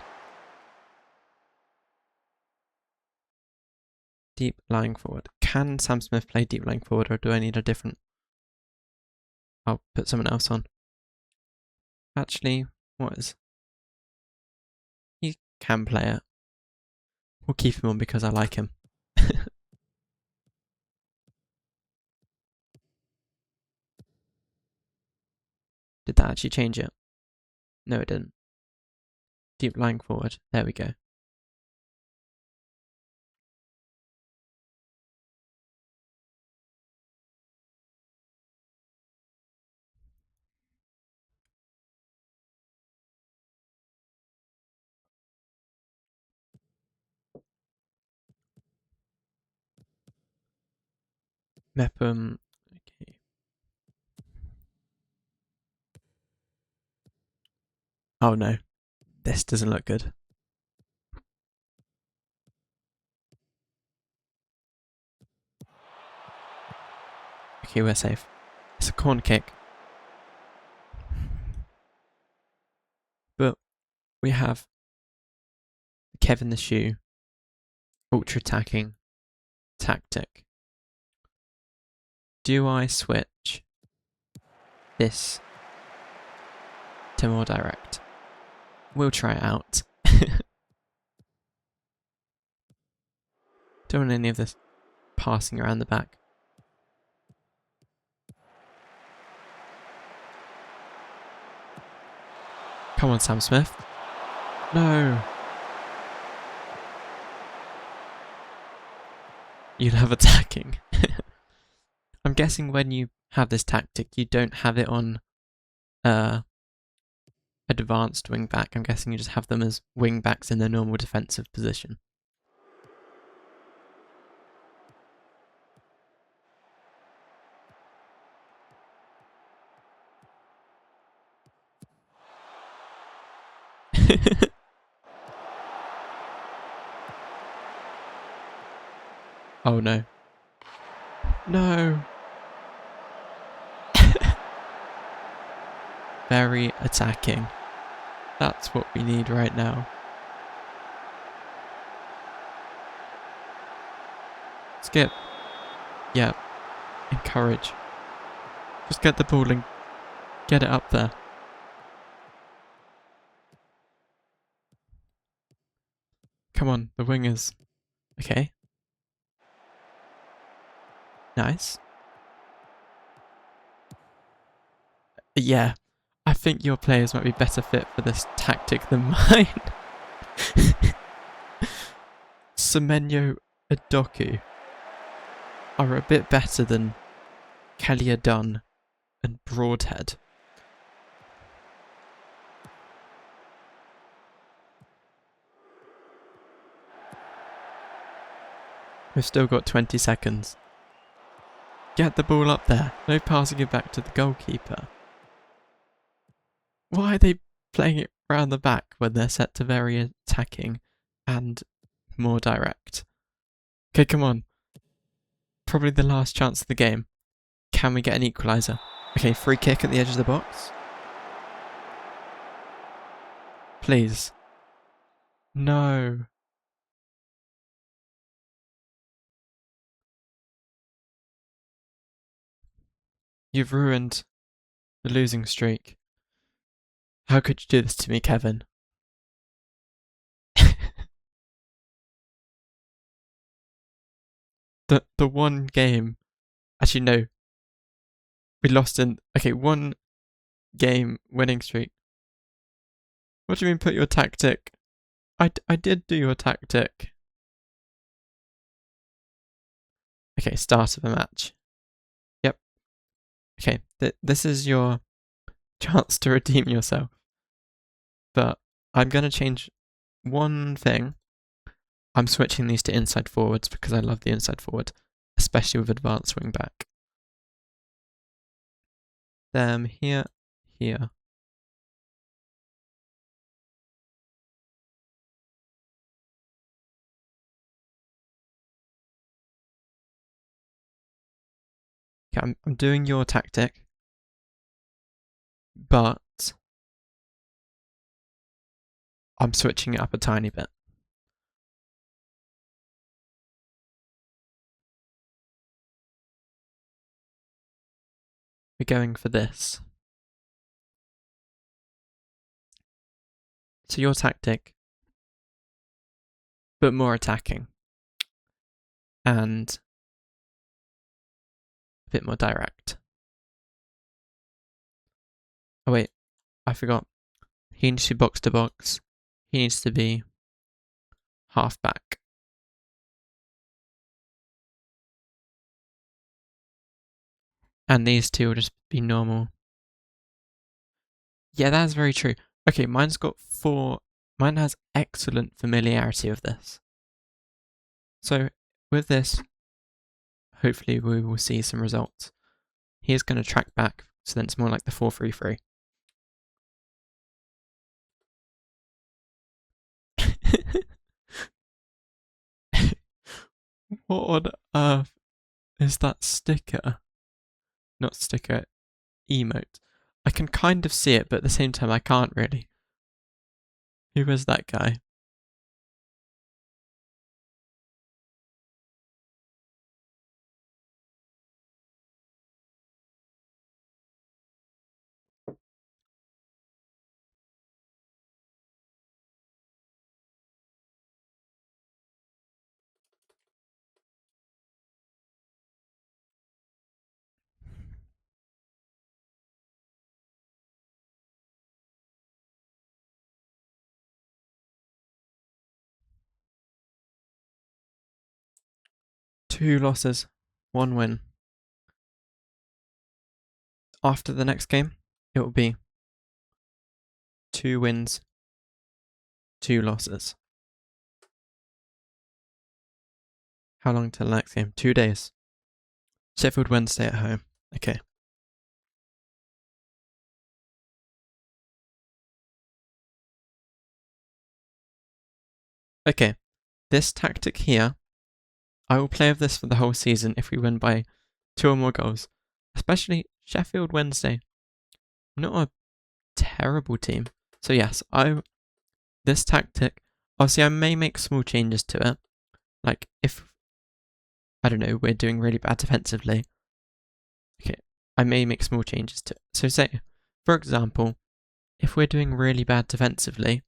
Deep lying forward. Can Sam Smith play deep lying forward, or do I need a different... I'll put someone else on. Actually, what is... He can play it. We'll keep him on because I like him. Did that actually change it? No, it didn't. Deep lying forward. There we go. Mepham. Okay. Oh no. This doesn't look good. Okay, we're safe. It's a corner kick. But we have Kevin the Shoe ultra attacking tactic. Do I switch this to more direct? We'll try it out. Don't want any of this passing around the back. Come on, Sam Smith. No. You'll have attacking. I'm guessing when you have this tactic, you don't have it on advanced wing back. I'm guessing you just have them as wing backs in their normal defensive position. Oh no. No. Very attacking. That's what we need right now. Skip. Yeah. Encourage. Just get the ball and get it up there. Come on, the wingers. Okay. Nice. Yeah. I think your players might be better fit for this tactic than mine. Semenyo Adoku are a bit better than Kelly Dunn and Broadhead. We've still got 20 seconds. Get the ball up there. No passing it back to the goalkeeper. Why are they playing it around the back when they're set to very attacking and more direct? Okay, come on. Probably the last chance of the game. Can we get an equaliser? Okay, free kick at the edge of the box. Please. No. You've ruined the losing streak. How could you do this to me, Kevin? the one game... Actually, no. We lost in... Okay, one game winning streak. What do you mean put your tactic? I did do your tactic. Okay, start of a match. Yep. Okay, this is your chance to redeem yourself. But I'm going to change one thing. I'm switching these to inside forwards because I love the inside forward, especially with advanced wing back. Them here, here. Okay, I'm doing your tactic. but I'm switching it up a tiny bit. We're going for this. So your tactic, but more attacking. And a bit more direct. Oh wait, I forgot. He needs to be box to box. He needs to be half back. And these two will just be normal. Yeah, that's very true. Okay, mine's got 4. Mine has excellent familiarity with this. So with this, hopefully we will see some results. He is going to track back, so then it's more like the 4-3-3. What on earth is that sticker? Not sticker, emote. I can kind of see it, but at the same time I can't really. Who is that guy? Two losses, 1 win. After the next game, it will be 2 wins, 2 losses. How long till the next game? 2 days. Sheffield Wednesday at home. Okay. Okay. This tactic here, I will play with this for the whole season if we win by 2 or more goals. Especially Sheffield Wednesday. Not a terrible team. So yes, this tactic, obviously I may make small changes to it. Like if, I don't know, we're doing really bad defensively. Okay, I may make small changes to it. So say, for example, if we're doing really bad defensively,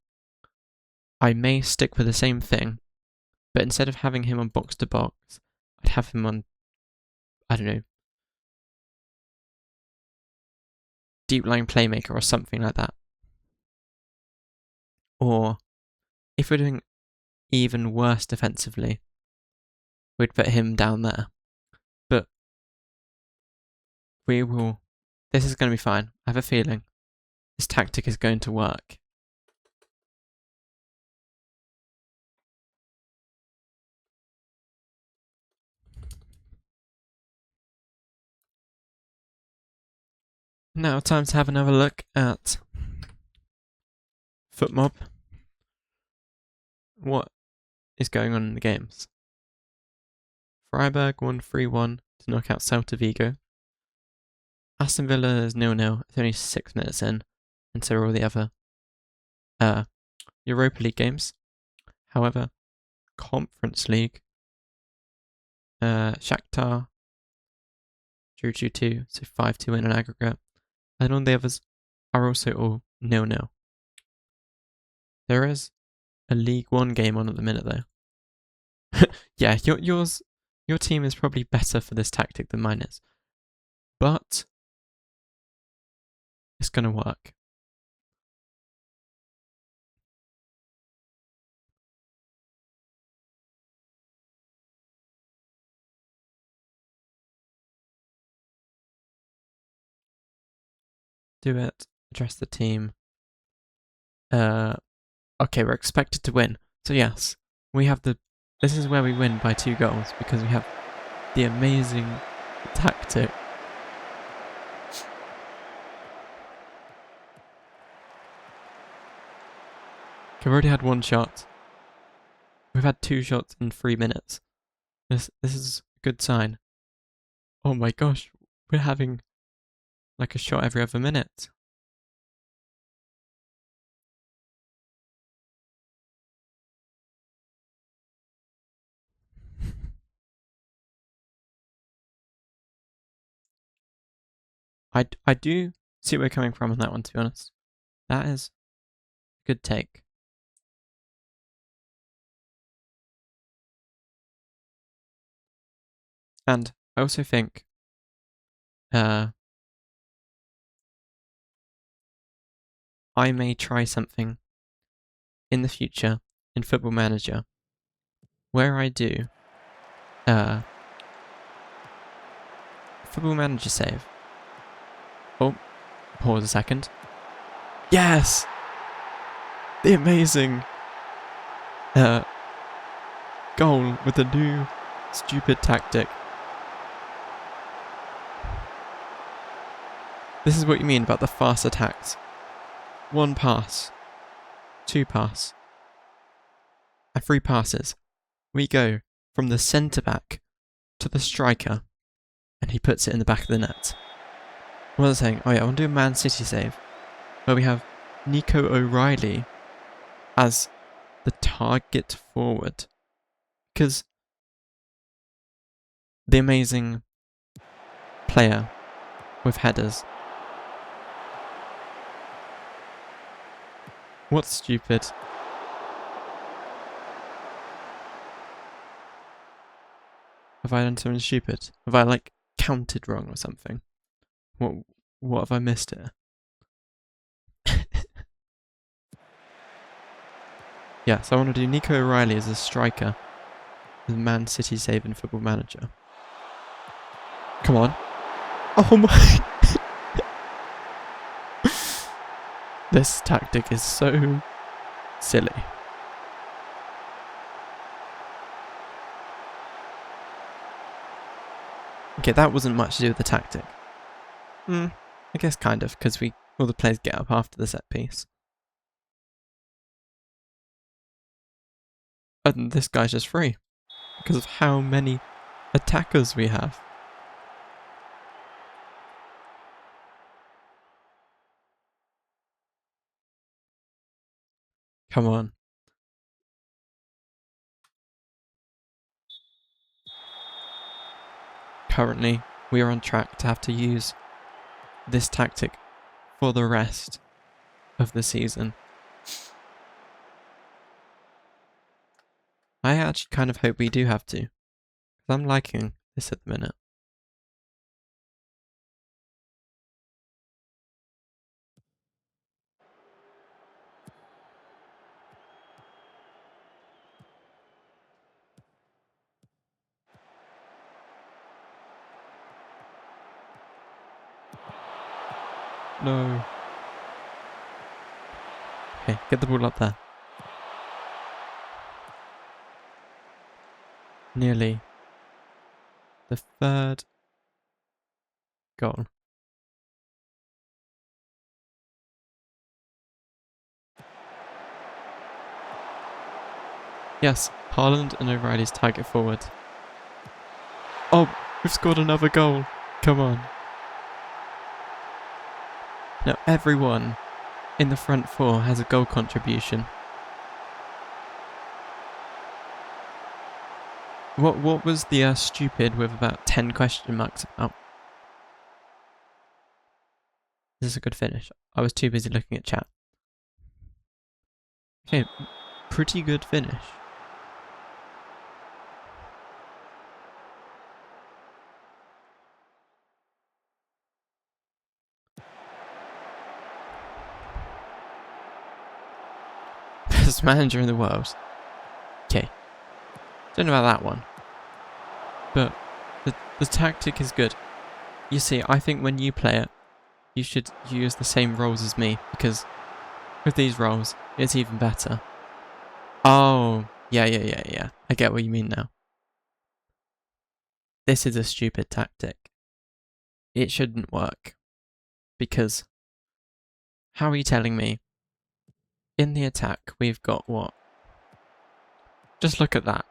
I may stick with the same thing, but instead of having him on box to box, I'd have him on, I don't know, deep line playmaker or something like that. Or if we're doing even worse defensively, we'd put him down there. But this is going to be fine. I have a feeling this tactic is going to work. Now, time to have another look at FootMob. What is going on in the games? Freiburg won 3-1 to knock out Celta Vigo. Aston Villa is 0-0. It's only 6 minutes in, and so are all the other Europa League games. However, Conference League, Shakhtar drew 2-2, so 5-2 in an aggregate. And all the others are also all 0-0. There is a League One game on at the minute, though. Yeah, your team is probably better for this tactic than mine is. But it's going to work. Do it. Address the team. Okay, we're expected to win. So yes, this is where we win by 2 goals because we have the amazing tactic. We've already had 1 shot. We've had 2 shots in 3 minutes. This is a good sign. Oh my gosh, we're having like a shot every other minute. I do see where you're coming from on that one, to be honest. That is a good take. And I also think I may try something in the future in Football Manager where I do Football Manager save. Oh, pause a second. Yes! The amazing goal with the new stupid tactic. This is what you mean about the fast attacks. 1 pass, 2 pass, and 3 passes. We go from the centre back to the striker, and he puts it in the back of the net. What was I saying? Oh yeah, I want to do a Man City save, where we have Nico O'Reilly as the target forward. Because the amazing player with headers. What's stupid? Have I done something stupid? Have I counted wrong or something? What have I missed here? Yeah, so I want to do Nico O'Reilly as a striker with Man City save in Football Manager. Come on. Oh my... This tactic is so silly. Okay, that wasn't much to do with the tactic. I guess kind of, because all the players get up after the set piece. And this guy's just free, because of how many attackers we have. Come on. Currently, we are on track to have to use this tactic for the rest of the season. I actually kind of hope we do have to, because I'm liking this at the minute. No. Okay, get the ball up there. Nearly the 3rd goal. Yes, Haaland and O'Reilly's target forward. Oh, we've scored another goal. Come on. Now everyone in the front 4 has a goal contribution. What was the stupid with about 10 question marks about? This is a good finish. I was too busy looking at chat. Okay, pretty good finish. Best manager in the world. Okay. Don't know about that one. But the tactic is good. You see, I think when you play it, you should use the same roles as me, because with these roles, it's even better. Oh, yeah. I get what you mean now. This is a stupid tactic. It shouldn't work. Because, how are you telling me? In the attack, we've got what? Just look at that.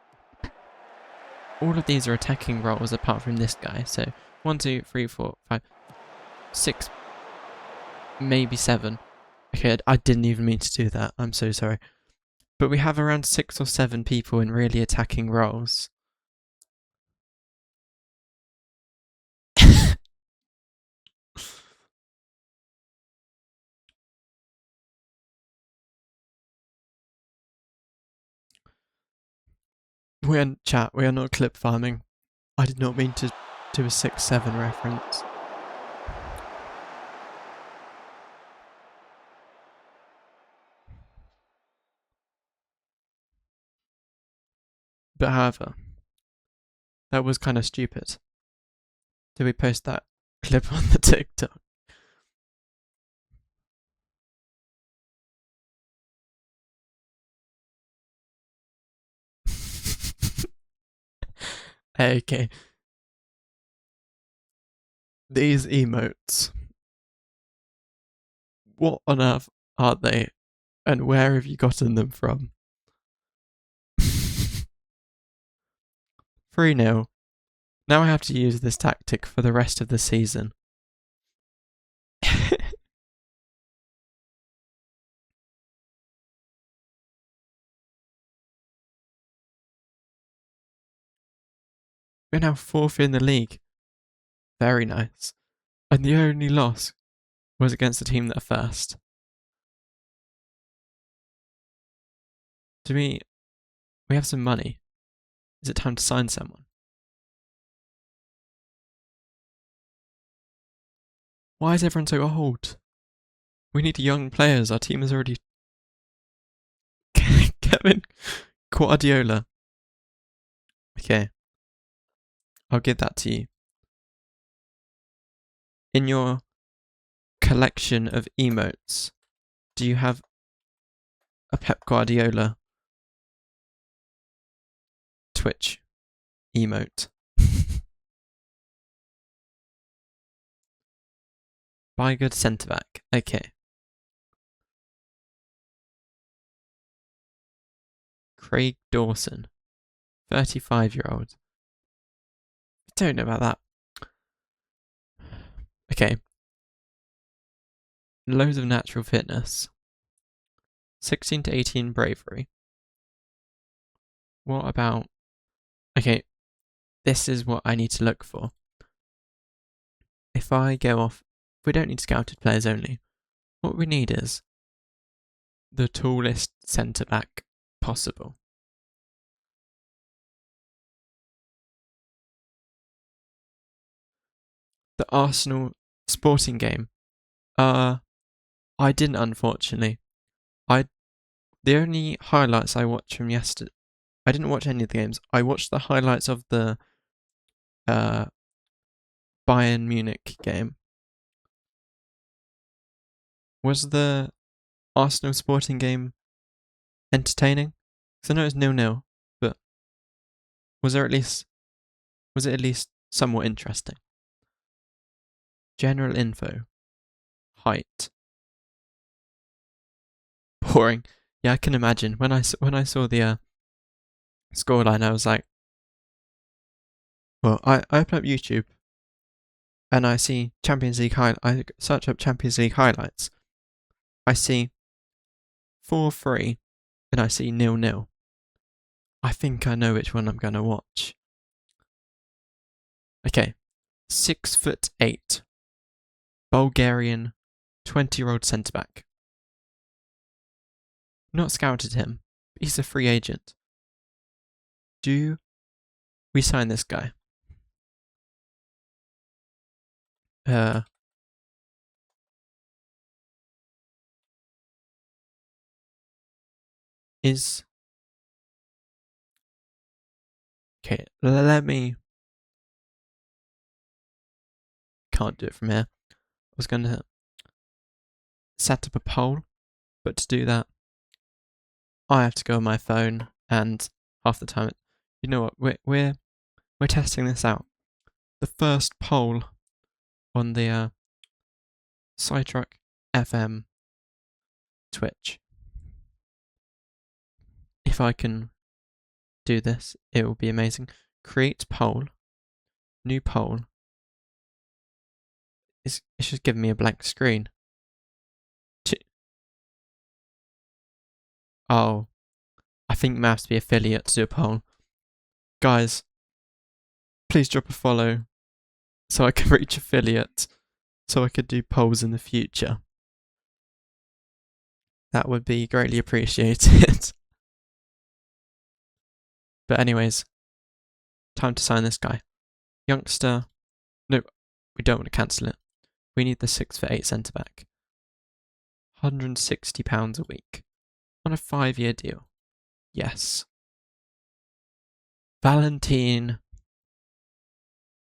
All of these are attacking roles apart from this guy. So, 1, 2, 3, 4, 5, 6, maybe 7. Okay, I didn't even mean to do that. I'm so sorry. But we have around 6 or 7 people in really attacking roles. We are not clip farming. I did not mean to do a 6-7 reference. But however, that was kind of stupid. Did we post that clip on the TikTok? Okay. These emotes. What on earth are they? And where have you gotten them from? 3-0. Now I have to use this tactic for the rest of the season. We're now 4th in the league. Very nice. And the only loss was against the team that are first. Do we have some money? Is it time to sign someone? Why is everyone so old? We need young players. Our team is already... Kevin Guardiola. Okay. I'll give that to you. In your collection of emotes, do you have a Pep Guardiola Twitch emote? Buy a good centre back. Okay. Craig Dawson, 35-year-old. I don't know about that. Okay. Loads of natural fitness. 16 to 18 bravery. What about... Okay, this is what I need to look for. If I go off... We don't need scouted players only. What we need is the tallest centre-back possible. The Arsenal Sporting game. I didn't, unfortunately. The only highlights I watched from yesterday... I didn't watch any of the games. I watched the highlights of the Bayern Munich game. Was the Arsenal Sporting game entertaining? Because I know it's 0-0, but was it at least somewhat interesting? General info. Height. Boring. Yeah, I can imagine. When I saw the scoreline, I was like, well, I open up YouTube and I see Champions League I search up Champions League highlights. I see 4-3 and I see 0-0. I think I know which one I'm gonna watch. Okay. 6'8", Bulgarian, 20-year-old centre-back. Not scouted him. He's a free agent. Do we sign this guy? Okay, let me... Can't do it from here. I was going to set up a poll, but to do that, I have to go on my phone, and half the time, you know what? We're testing this out. The first poll on the Cytruck FM Twitch. If I can do this, it will be amazing. Create poll, new poll. It's just giving me a blank screen. Oh, I think I have to be affiliate to do a poll. Guys, please drop a follow so I can reach affiliate, so I could do polls in the future. That would be greatly appreciated. But anyways, time to sign this guy. Youngster. No, we don't want to cancel it. We need the 6'8" centre back. £160 a week on a 5-year deal. Yes. Valentin.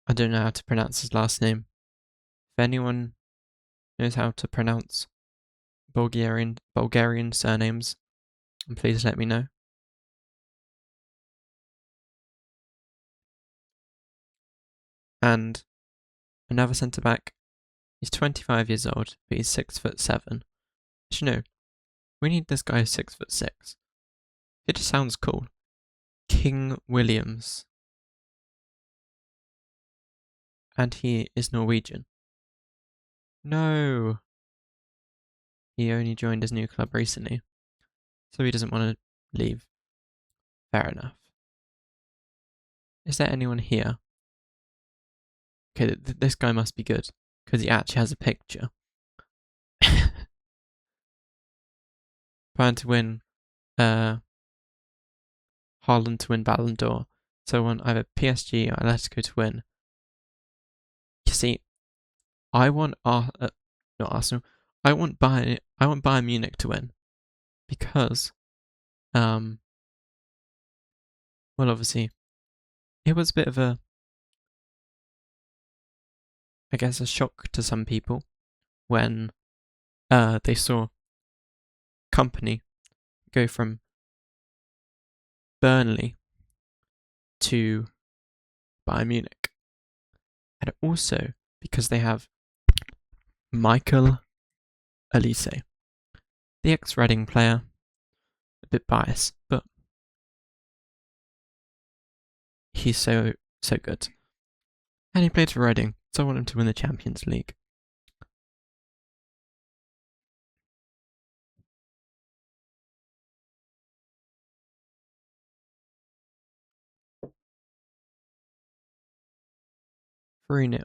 I don't know how to pronounce his last name. If anyone knows how to pronounce Bulgarian surnames, please let me know. And another centre back. He's 25 years old, but he's 6'7". Actually, no, we need this guy who's 6'6". It just sounds cool. King Williams. And he is Norwegian. No. He only joined his new club recently, so he doesn't want to leave. Fair enough. Is there anyone here? Okay, this guy must be good, because he actually has a picture. Plan to win Haaland to win Ballon d'Or. So I want either PSG or Atletico to win. You see, I want not Arsenal. I want Bayern Munich to win because, well, obviously, it was a bit of a, I guess, a shock to some people when they saw Company go from Burnley to Bayern Munich, and also because they have Michael Elise, the ex-Reading player. A bit biased, but he's so good. And he played for Reading, so I want him to win the Champions League. (3-0).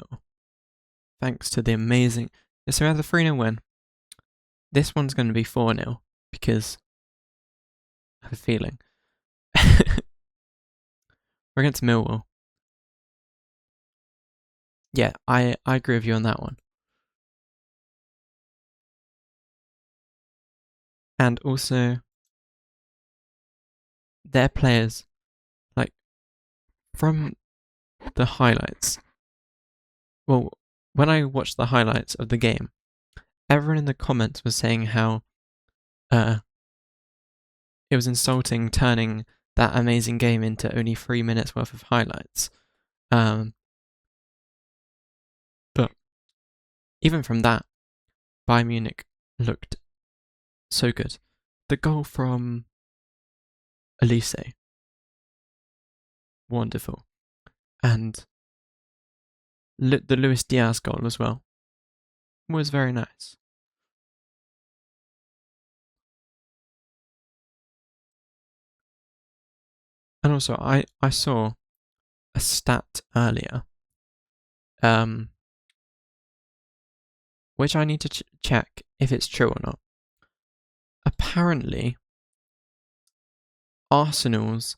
Thanks to the amazing... So we have the 3-0 win. This one's going to be 4-0 because I have a feeling. We're against Millwall. Yeah, I agree with you on that one. And also, their players, like, from the highlights. Well, when I watched the highlights of the game, everyone in the comments was saying how it was insulting turning that amazing game into only 3 minutes worth of highlights. But even from that, Bayern Munich looked so good. The goal from Elise, wonderful. And the Luis Diaz goal as well was very nice. And also, I saw a stat earlier, which I need to check if it's true or not. Apparently, Arsenal's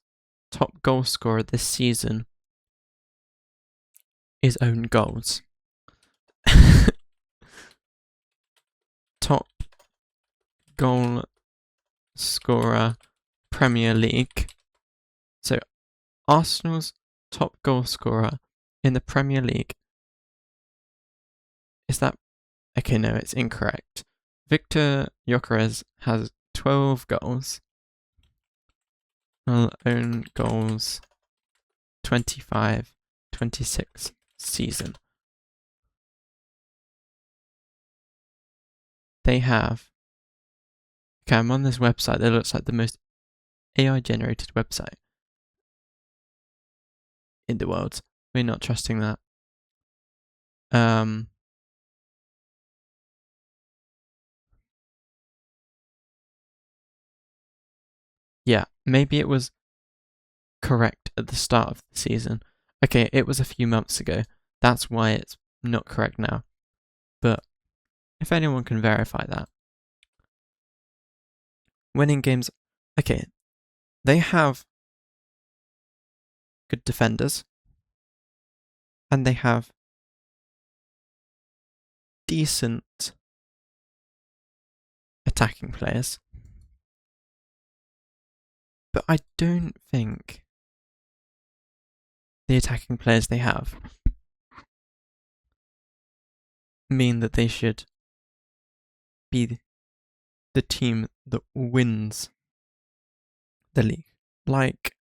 top goal scorer this season is own goals. Top goal scorer Premier League. So Arsenal's top goal scorer in the Premier League. Is that... Okay, no, it's incorrect. Victor Gyökeres has 12 goals. Own goals 25-26 season. They have... Okay, I'm on this website that looks like the most AI-generated website in the world. We're not trusting that. Yeah, maybe it was correct at the start of the season. Okay, it was a few months ago. That's why it's not correct now. But if anyone can verify that. Winning games... Okay, they have good defenders, and they have decent attacking players. But I don't think the attacking players they have mean that they should be the team that wins the league. Like,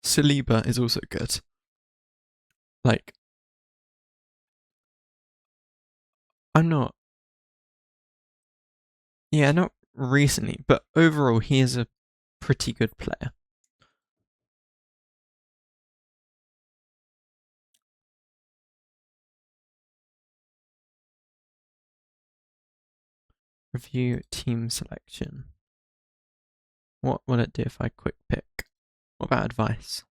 Saliba is also good. Like, not recently, but overall he is a pretty good player. Review team selection. What will it do if I quick pick? What about advice?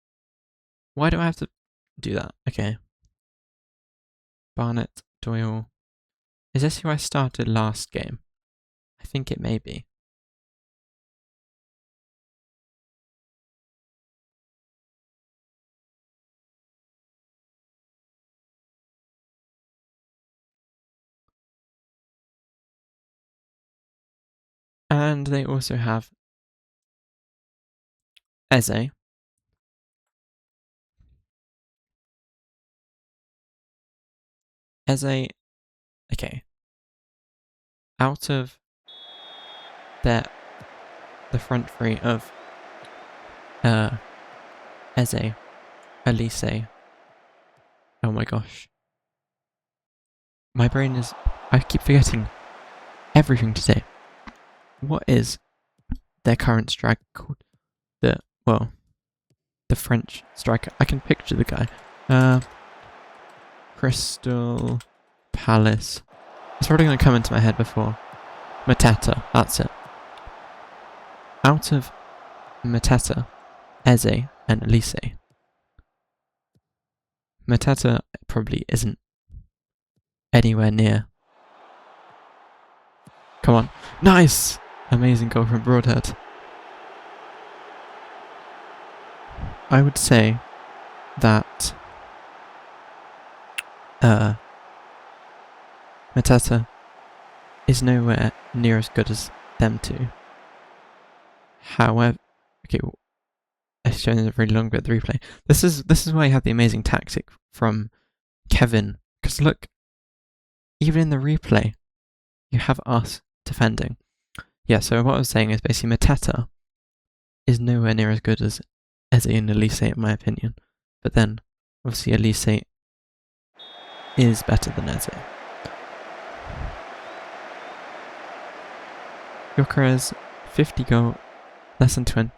Why do I have to do that? Okay. Barnett, Doyle. Is this who I started last game? I think it may be. And they also have Eze. Eze, okay. Out of the front three of Eze, Elise. Oh my gosh. My brain is... I keep forgetting everything today. What is their current striker called? The French striker. I can picture the guy. Crystal Palace. It's probably going to come into my head before. Mateta, that's it. Out of Mateta, Eze, and Elise, Mateta probably isn't anywhere near. Come on. Nice! Amazing goal from Broadhead. I would say that Mateta is nowhere near as good as them two. However, okay, it's showing a really long bit of the replay. This is why you have the amazing tactic from Kevin. Because look, even in the replay, you have us defending. Yeah, so what I was saying is basically Mateta is nowhere near as good as Eze and Elise, in my opinion. But then, obviously, Elise is better than Eze. Gyökeres, 50 goal, less than 20.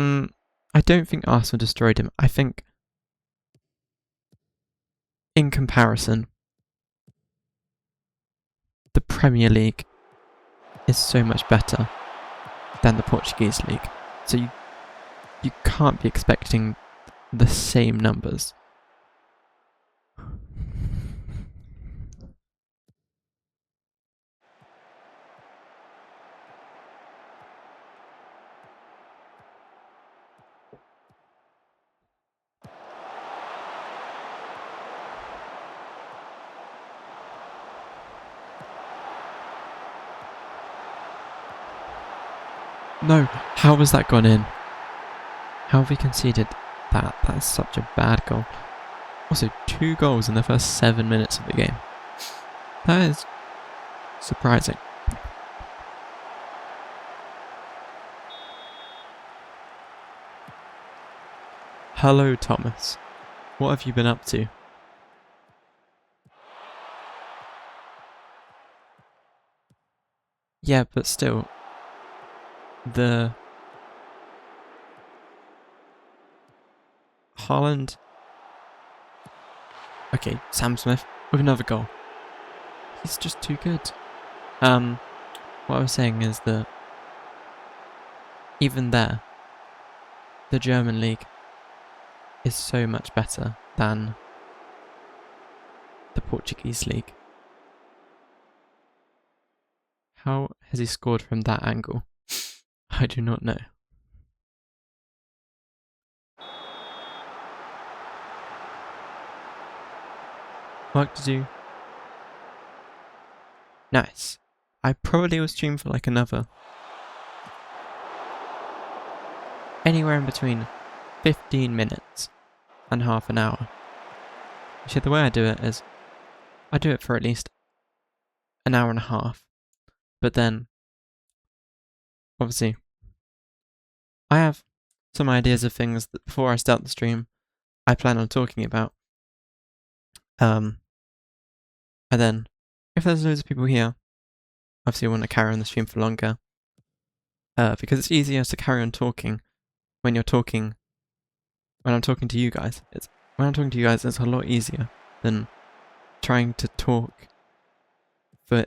I don't think Arsenal destroyed him. I think, in comparison, the Premier League is so much better than the Portuguese league. So you can't be expecting the same numbers. No, how has that gone in? How have we conceded that? That's such a bad goal. Also, 2 goals in the first 7 minutes of the game. That is surprising. Hello, Thomas. What have you been up to? Yeah, but still, the Haaland. Okay, Sam Smith with another goal. He's just too good. What I was saying is that even there, the German league is so much better than the Portuguese league. How has he scored from that angle? I do not know. Work to do. Nice. I probably will stream for like another... anywhere in between 15 minutes and half an hour. Actually, the way I do it is... I do it for at least an hour and a half. But then... obviously... I have some ideas of things that before I start the stream, I plan on talking about. And then, if there's loads of people here, obviously I want to carry on the stream for longer. Because it's easier to carry on talking when I'm talking to you guys. When I'm talking to you guys, it's a lot easier than trying to talk for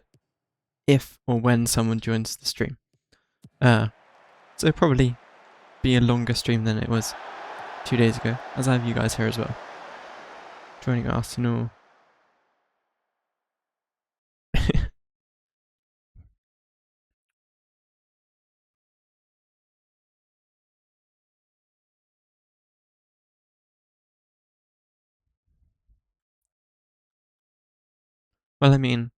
if or when someone joins the stream. So it'll probably be a longer stream than it was 2 days ago, as I have you guys here as well. Joining Arsenal. Well, I mean,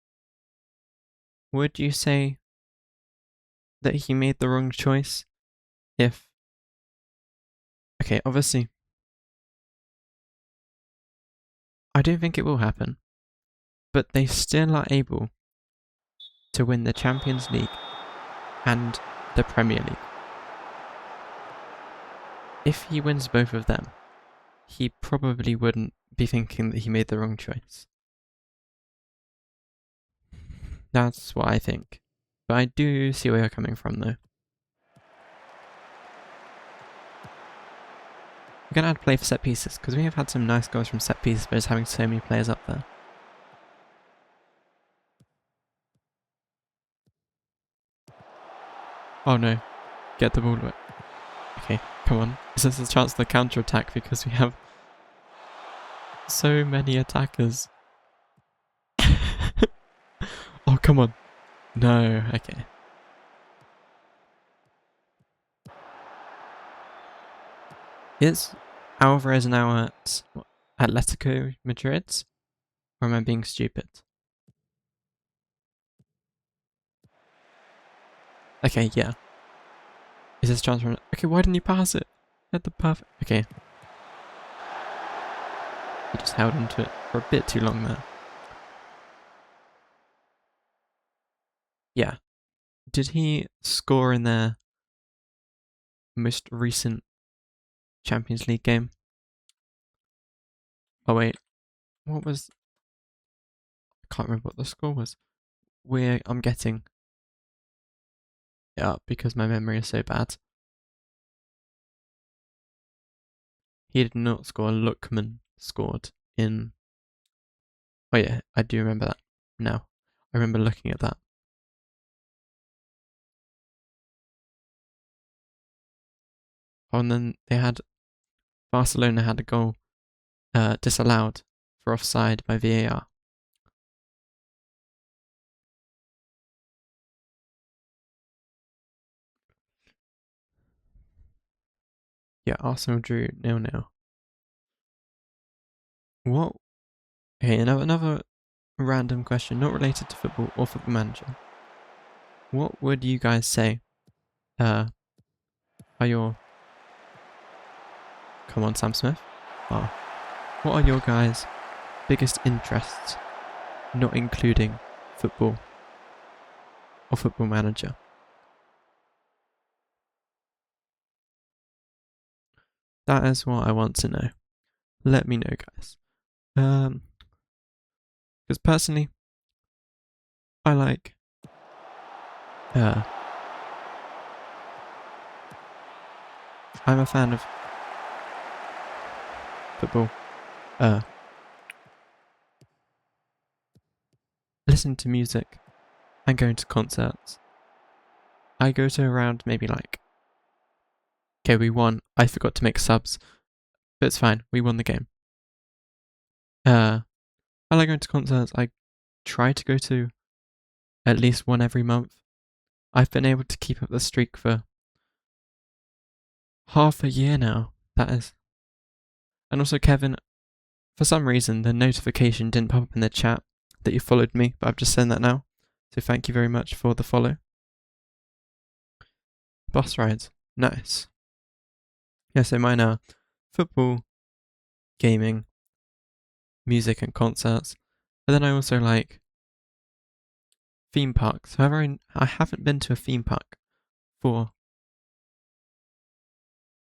would you say that he made the wrong choice if... okay, obviously, I don't think it will happen, but they still are able to win the Champions League and the Premier League. If he wins both of them, he probably wouldn't be thinking that he made the wrong choice. That's what I think. But I do see where you're coming from, though. We're going to add play for set pieces, because we have had some nice goals from set pieces, but just having so many players up there. Oh no. Get the ball away. Okay, come on. This is a chance to counter-attack, because we have so many attackers. Oh, come on. No, okay. Is Alvarez now at Atletico Madrid? Or am I being stupid? Okay, yeah. Is this chance from... okay, why didn't you pass it? At the perfect... okay. He just held onto it for a bit too long there. Yeah. Did he score in their most recent Champions League game? Oh wait, what was... I can't remember what the score was. I'm getting it up because my memory is so bad. He did not score. Lookman scored in... oh yeah, I do remember that now. I remember looking at that. Oh, and then they had... Barcelona had a goal disallowed for offside by VAR. Yeah, Arsenal drew 0-0. What? Okay, another random question, not related to football or Football Manager. What would you guys say are your... come on, Sam Smith. Oh. What are your guys' biggest interests, not including football or Football Manager? That is what I want to know. Let me know, guys. Because personally, I like I'm a fan of football. Listening to music and going to concerts. I go to around maybe like... okay, we won. I forgot to make subs. But it's fine. We won the game. I like going to concerts. I try to go to at least one every month. I've been able to keep up the streak for half a year now. That is. And also, Kevin, for some reason, the notification didn't pop up in the chat that you followed me, but I've just sent that now. So thank you very much for the follow. Bus rides. Nice. Yeah, so mine are football, gaming, music and concerts. But then I also like theme parks. However, I haven't been to a theme park for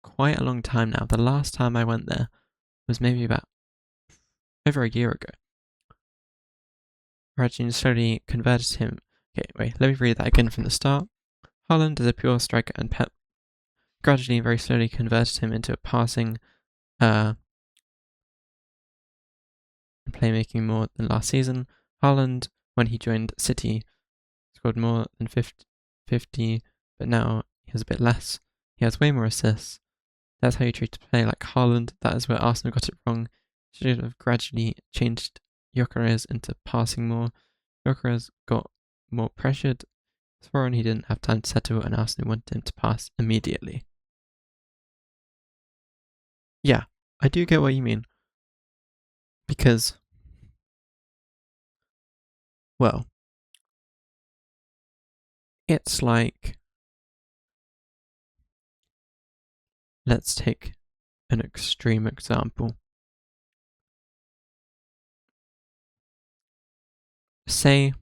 quite a long time now. The last time I went there was maybe about over a year ago. Reggie slowly converted him. Okay, wait, let me read that again from the start. Haaland is a pure striker, and Pep gradually and very slowly converted him into a passing playmaking more than last season. Haaland, when he joined City, scored more than 50, but now he has a bit less. He has way more assists. That's how you treat to play like Haaland. That is where Arsenal got it wrong. Should have gradually changed Gyökeres into passing more. Gyökeres got more pressured. Thoron, he didn't have time to settle, and Arsenal wanted him to pass immediately. Yeah, I do get what you mean. Because, well, it's like, let's take an extreme example. Say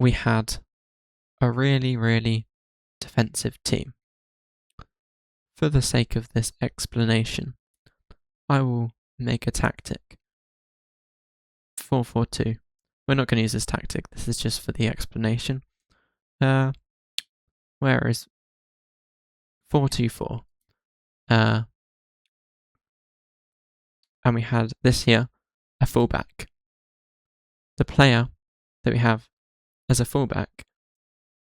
we had a really, really defensive team. For the sake of this explanation, I will make a tactic. 4-4-2. We're not going to use this tactic. This is just for the explanation. Whereas 4-2-4. And we had this here, a fullback. The player that we have as a fullback,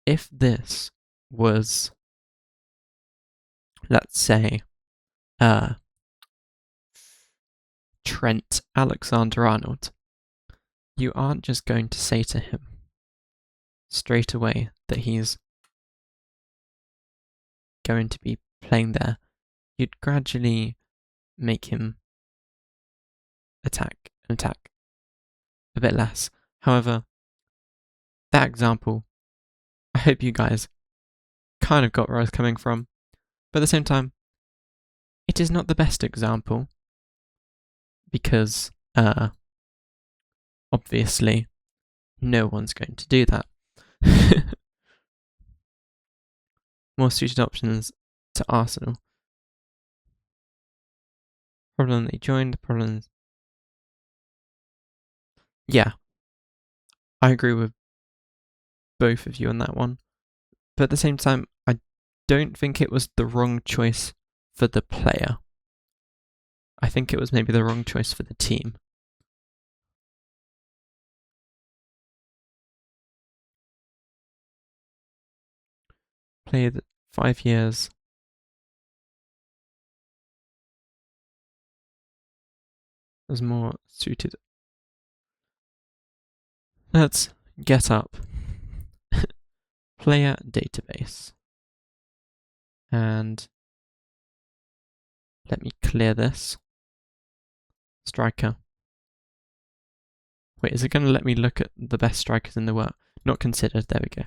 if this was, let's say, Trent Alexander-Arnold, you aren't just going to say to him straight away that he's going to be playing there. You'd gradually make him attack a bit less. However, that example, I hope you guys kind of got where I was coming from, but at the same time, it is not the best example because obviously no one's going to do that. More suited options to Arsenal. Problem that he joined, problems. Yeah, I agree with both of you on that one. But at the same time, I don't think it was the wrong choice for the player. I think it was maybe the wrong choice for the team. Played 5 years. Was more suited. Let's get up player database. And let me clear this. Striker. Wait, is it going to let me look at the best strikers in the world? Not considered, there we go.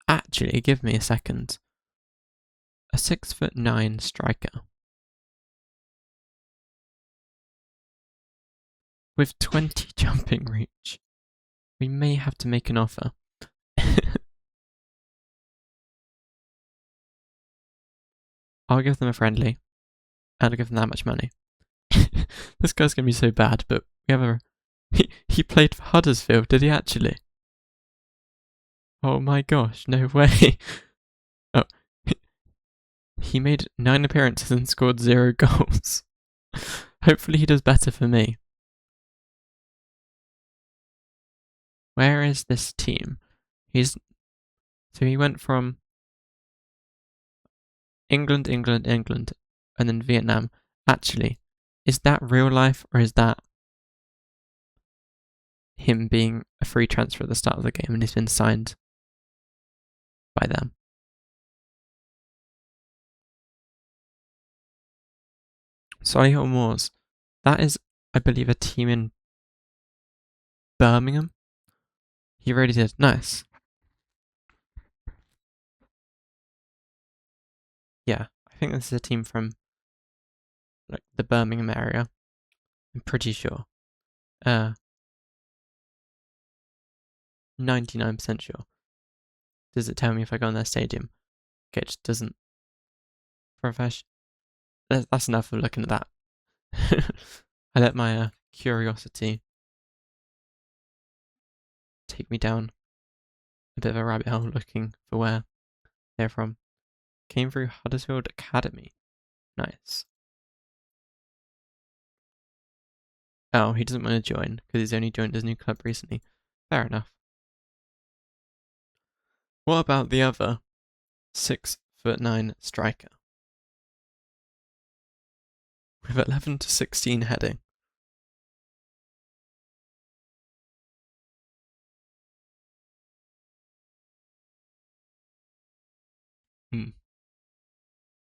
Actually, give me a second. A 6'9" striker with 20 jumping reach. We may have to make an offer. I'll give them a friendly. And I'll give them that much money. This guy's gonna be so bad, but we have a... He played for Huddersfield, did he actually? Oh my gosh, no way. Oh. He made 9 appearances and scored 0 goals. Hopefully he does better for me. Where is this team? So he went from England, and then Vietnam. Actually, is that real life or is that him being a free transfer at the start of the game and he's been signed by them. Solihull Moors. That is, I believe, a team in Birmingham. He really did. Nice. Yeah, I think this is a team from like the Birmingham area. I'm pretty sure. 99% sure. Does it tell me if I go on their stadium? Okay, it just doesn't. That's enough of looking at that. I let my curiosity take me down a bit of a rabbit hole looking for where they're from. Came through Huddersfield Academy. Nice. Oh, he doesn't want to join because he's only joined his new club recently. Fair enough. What about the other 6'9" striker? With 11 to 16 heading.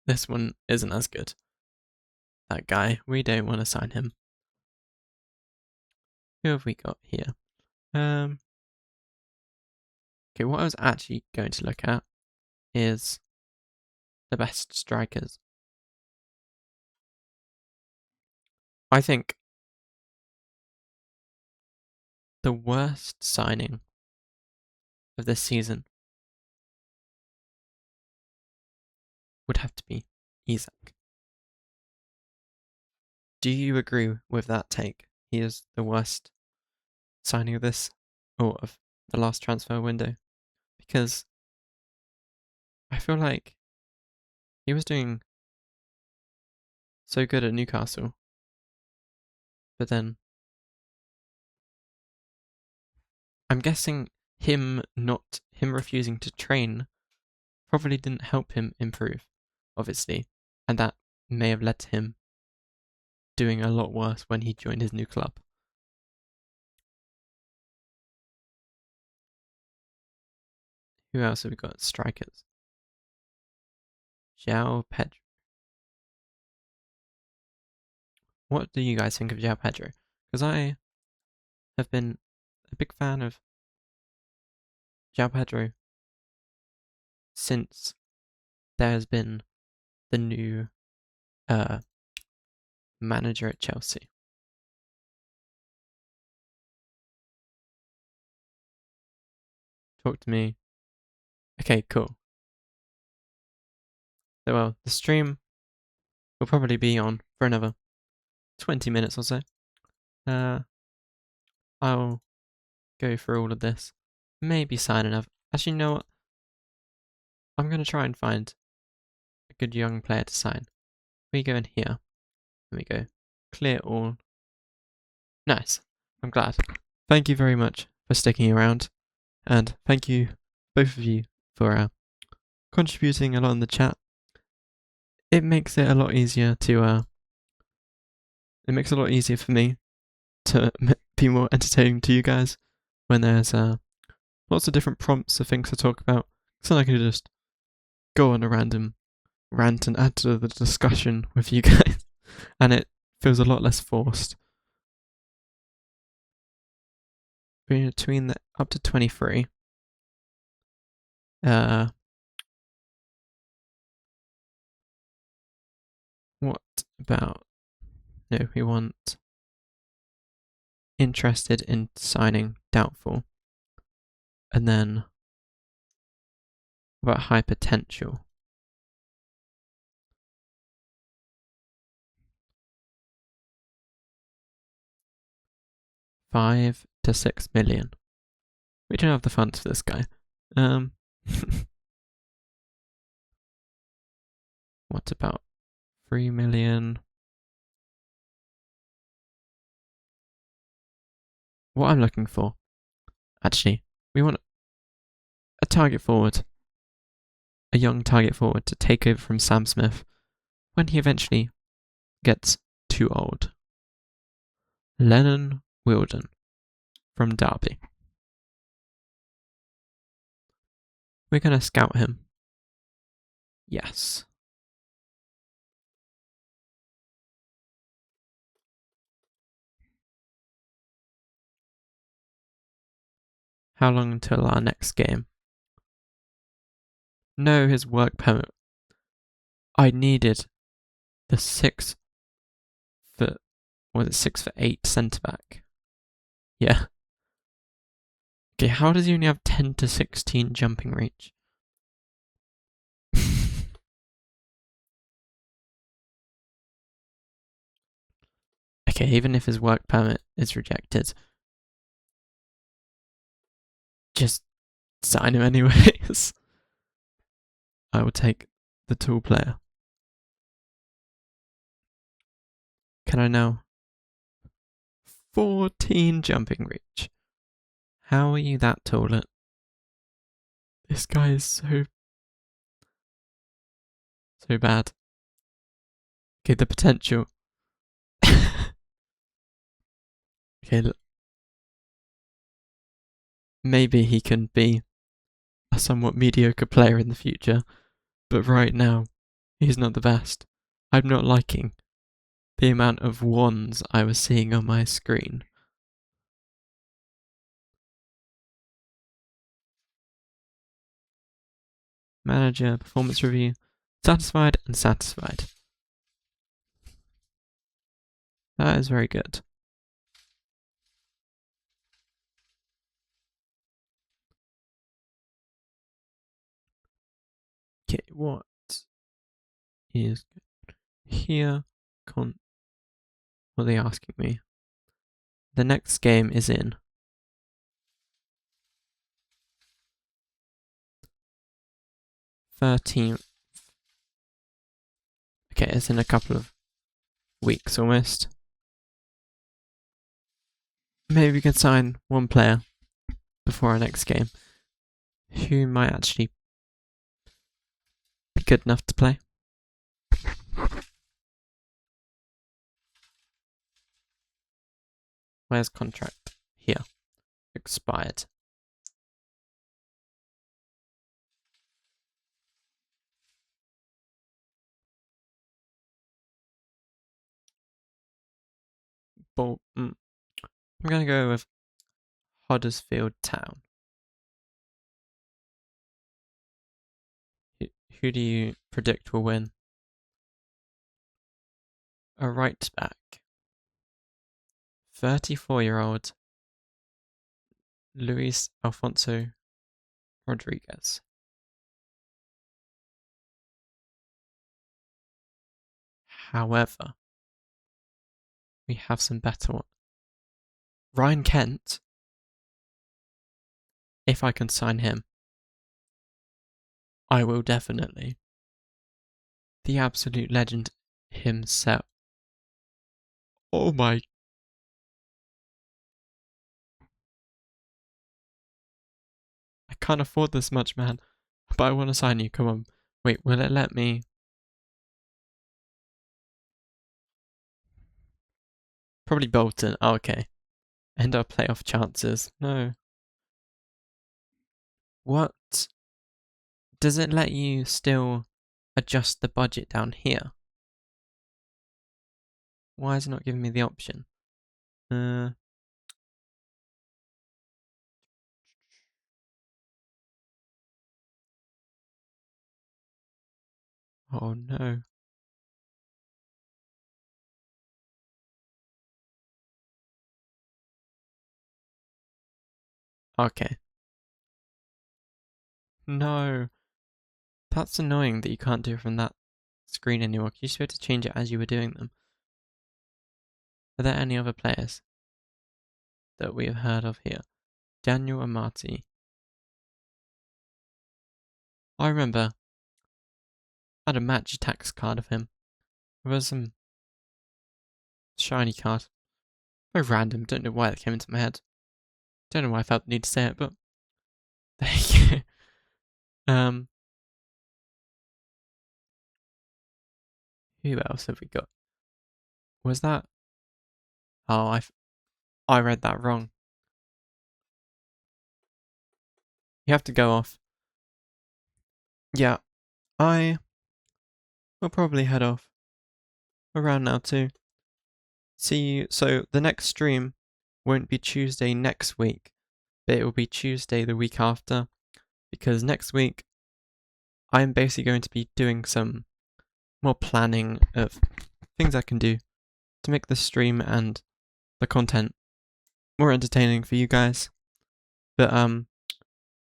This one isn't as good. That guy, we don't want to sign him. Who have we got here? Okay, what I was actually going to look at is the best strikers. I think the worst signing of this season would have to be Isak. Do you agree with that take? He is the worst signing of this, or of the last transfer window? Because I feel like he was doing so good at Newcastle, but then I'm guessing him refusing to train probably didn't help him improve, obviously, and that may have led to him doing a lot worse when he joined his new club. Who else have we got? Strikers. João Pedro. What do you guys think of João Pedro? Because I have been a big fan of João Pedro since there has been the new manager at Chelsea. Talk to me. Okay, cool. So, well, the stream will probably be on for another 20 minutes or so. I'll go through all of this. Maybe signing up. Actually, you know what? I'm going to try and find a good young player to sign. We go in here. There we go. Clear all. Nice. I'm glad. Thank you very much for sticking around. And thank you, both of you, for contributing a lot in the chat. It makes it a lot easier to it makes it a lot easier for me to be more entertaining to you guys when there's lots of different prompts of things to talk about. So I can just go on a random rant and add to the discussion with you guys, and it feels a lot less forced. Between the up to 23. What about? No, we want interested in signing, doubtful, and then what about high potential? $5 to $6 million. We don't have the funds for this guy. What about 3 million? What I'm looking for, actually, we want a target forward, a young target forward to take over from Sam Smith when he eventually gets too old. Lennon Wilden from Derby. We're going to scout him. Yes. How long until our next game? No, his work permit. I needed the 6'8" centre back. Yeah. Okay, how does he only have 10 to 16 jumping reach? Okay, even if his work permit is rejected, just sign him anyways. I will take the tall player. Can I now? 14 jumping reach. How are you that tall? This guy is so bad. Okay, the potential. Okay, look. Maybe he can be a somewhat mediocre player in the future, but right now, he's not the best. I'm not liking the amount of wands I was seeing on my screen. Manager, performance review, satisfied and satisfied. That is very good. Okay, what is here? What are they asking me? The next game is in 13th. Okay, it's in a couple of weeks almost. Maybe we can sign one player before our next game who might actually be good enough to play. Where's contract? Here. Expired. I'm going to go with Huddersfield Town. Who do you predict will win? A right back. 34-year-old Luis Alfonso Rodriguez. However, we have some better ones. Ryan Kent, if I can sign him, I will definitely. The absolute legend himself. Oh my. I can't afford this much, man. But I want to sign you. Come on. Wait, will it let me? Probably Bolton. Oh, okay. End our playoff chances. No. What? Does it let you still adjust the budget down here? Why is it not giving me the option? Oh no. Okay. No. That's annoying that you can't do it from that screen anymore. You used to be able to change it as you were doing them. Are there any other players that we have heard of here? Daniel Amati. I remember I had a match attacks card of him. There was some shiny card. Very random. Don't know why that came into my head. Don't know why I felt the need to say it, but there you go. Who else have we got? Was that? Oh, I read that wrong. You have to go off. yeah, I will probably head off around now too. See you. So the next stream won't be Tuesday next week, but it will be Tuesday the week after, because next week I'm basically going to be doing some more planning of things I can do to make the stream and the content more entertaining for you guys. But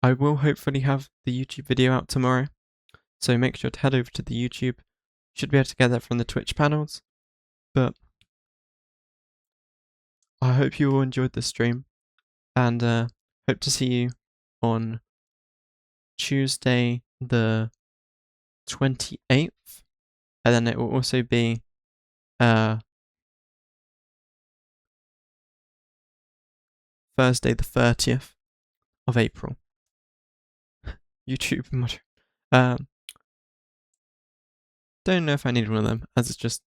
I will hopefully have the YouTube video out tomorrow, so make sure to head over to the YouTube. Should be able to get that from the Twitch panels. But I hope you all enjoyed the stream, and hope to see you on Tuesday the 28th, and then it will also be Thursday the 30th of April. YouTube mod. Don't know if I need one of them, as it's just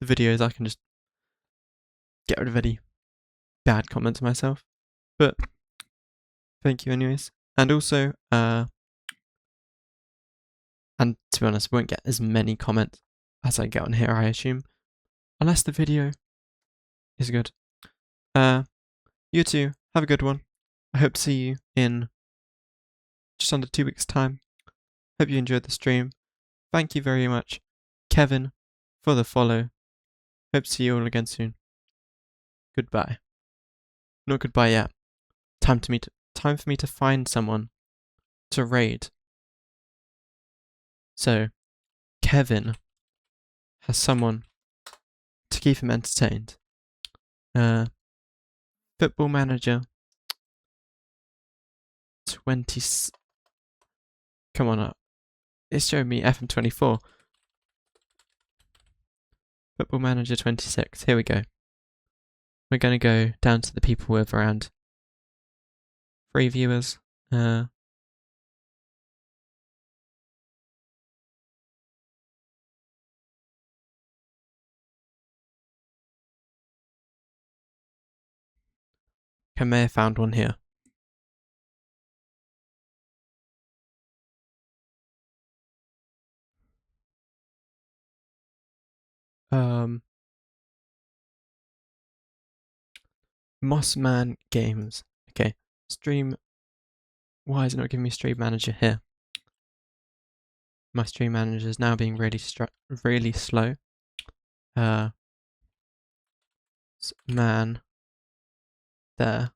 the videos. I can just get rid of any bad comments myself. But thank you anyways. And also, and to be honest, I won't get as many comments as I get on here, I assume. Unless the video is good. You two, have a good one. I hope to see you in just under 2 weeks' time. Hope you enjoyed the stream. Thank you very much, Kevin, for the follow. Hope to see you all again soon. Goodbye. Not goodbye yet. Time for me to find someone to raid. So, Kevin has someone to keep him entertained. Football Manager 20. Come on up. It's showing me FM24. Football Manager 26. Here we go. We're going to go down to the people with around 3 viewers. I may have found one here. Mossman Games. Okay. Stream. Why is it not giving me Stream Manager here? My Stream Manager is now being really slow. Man. There.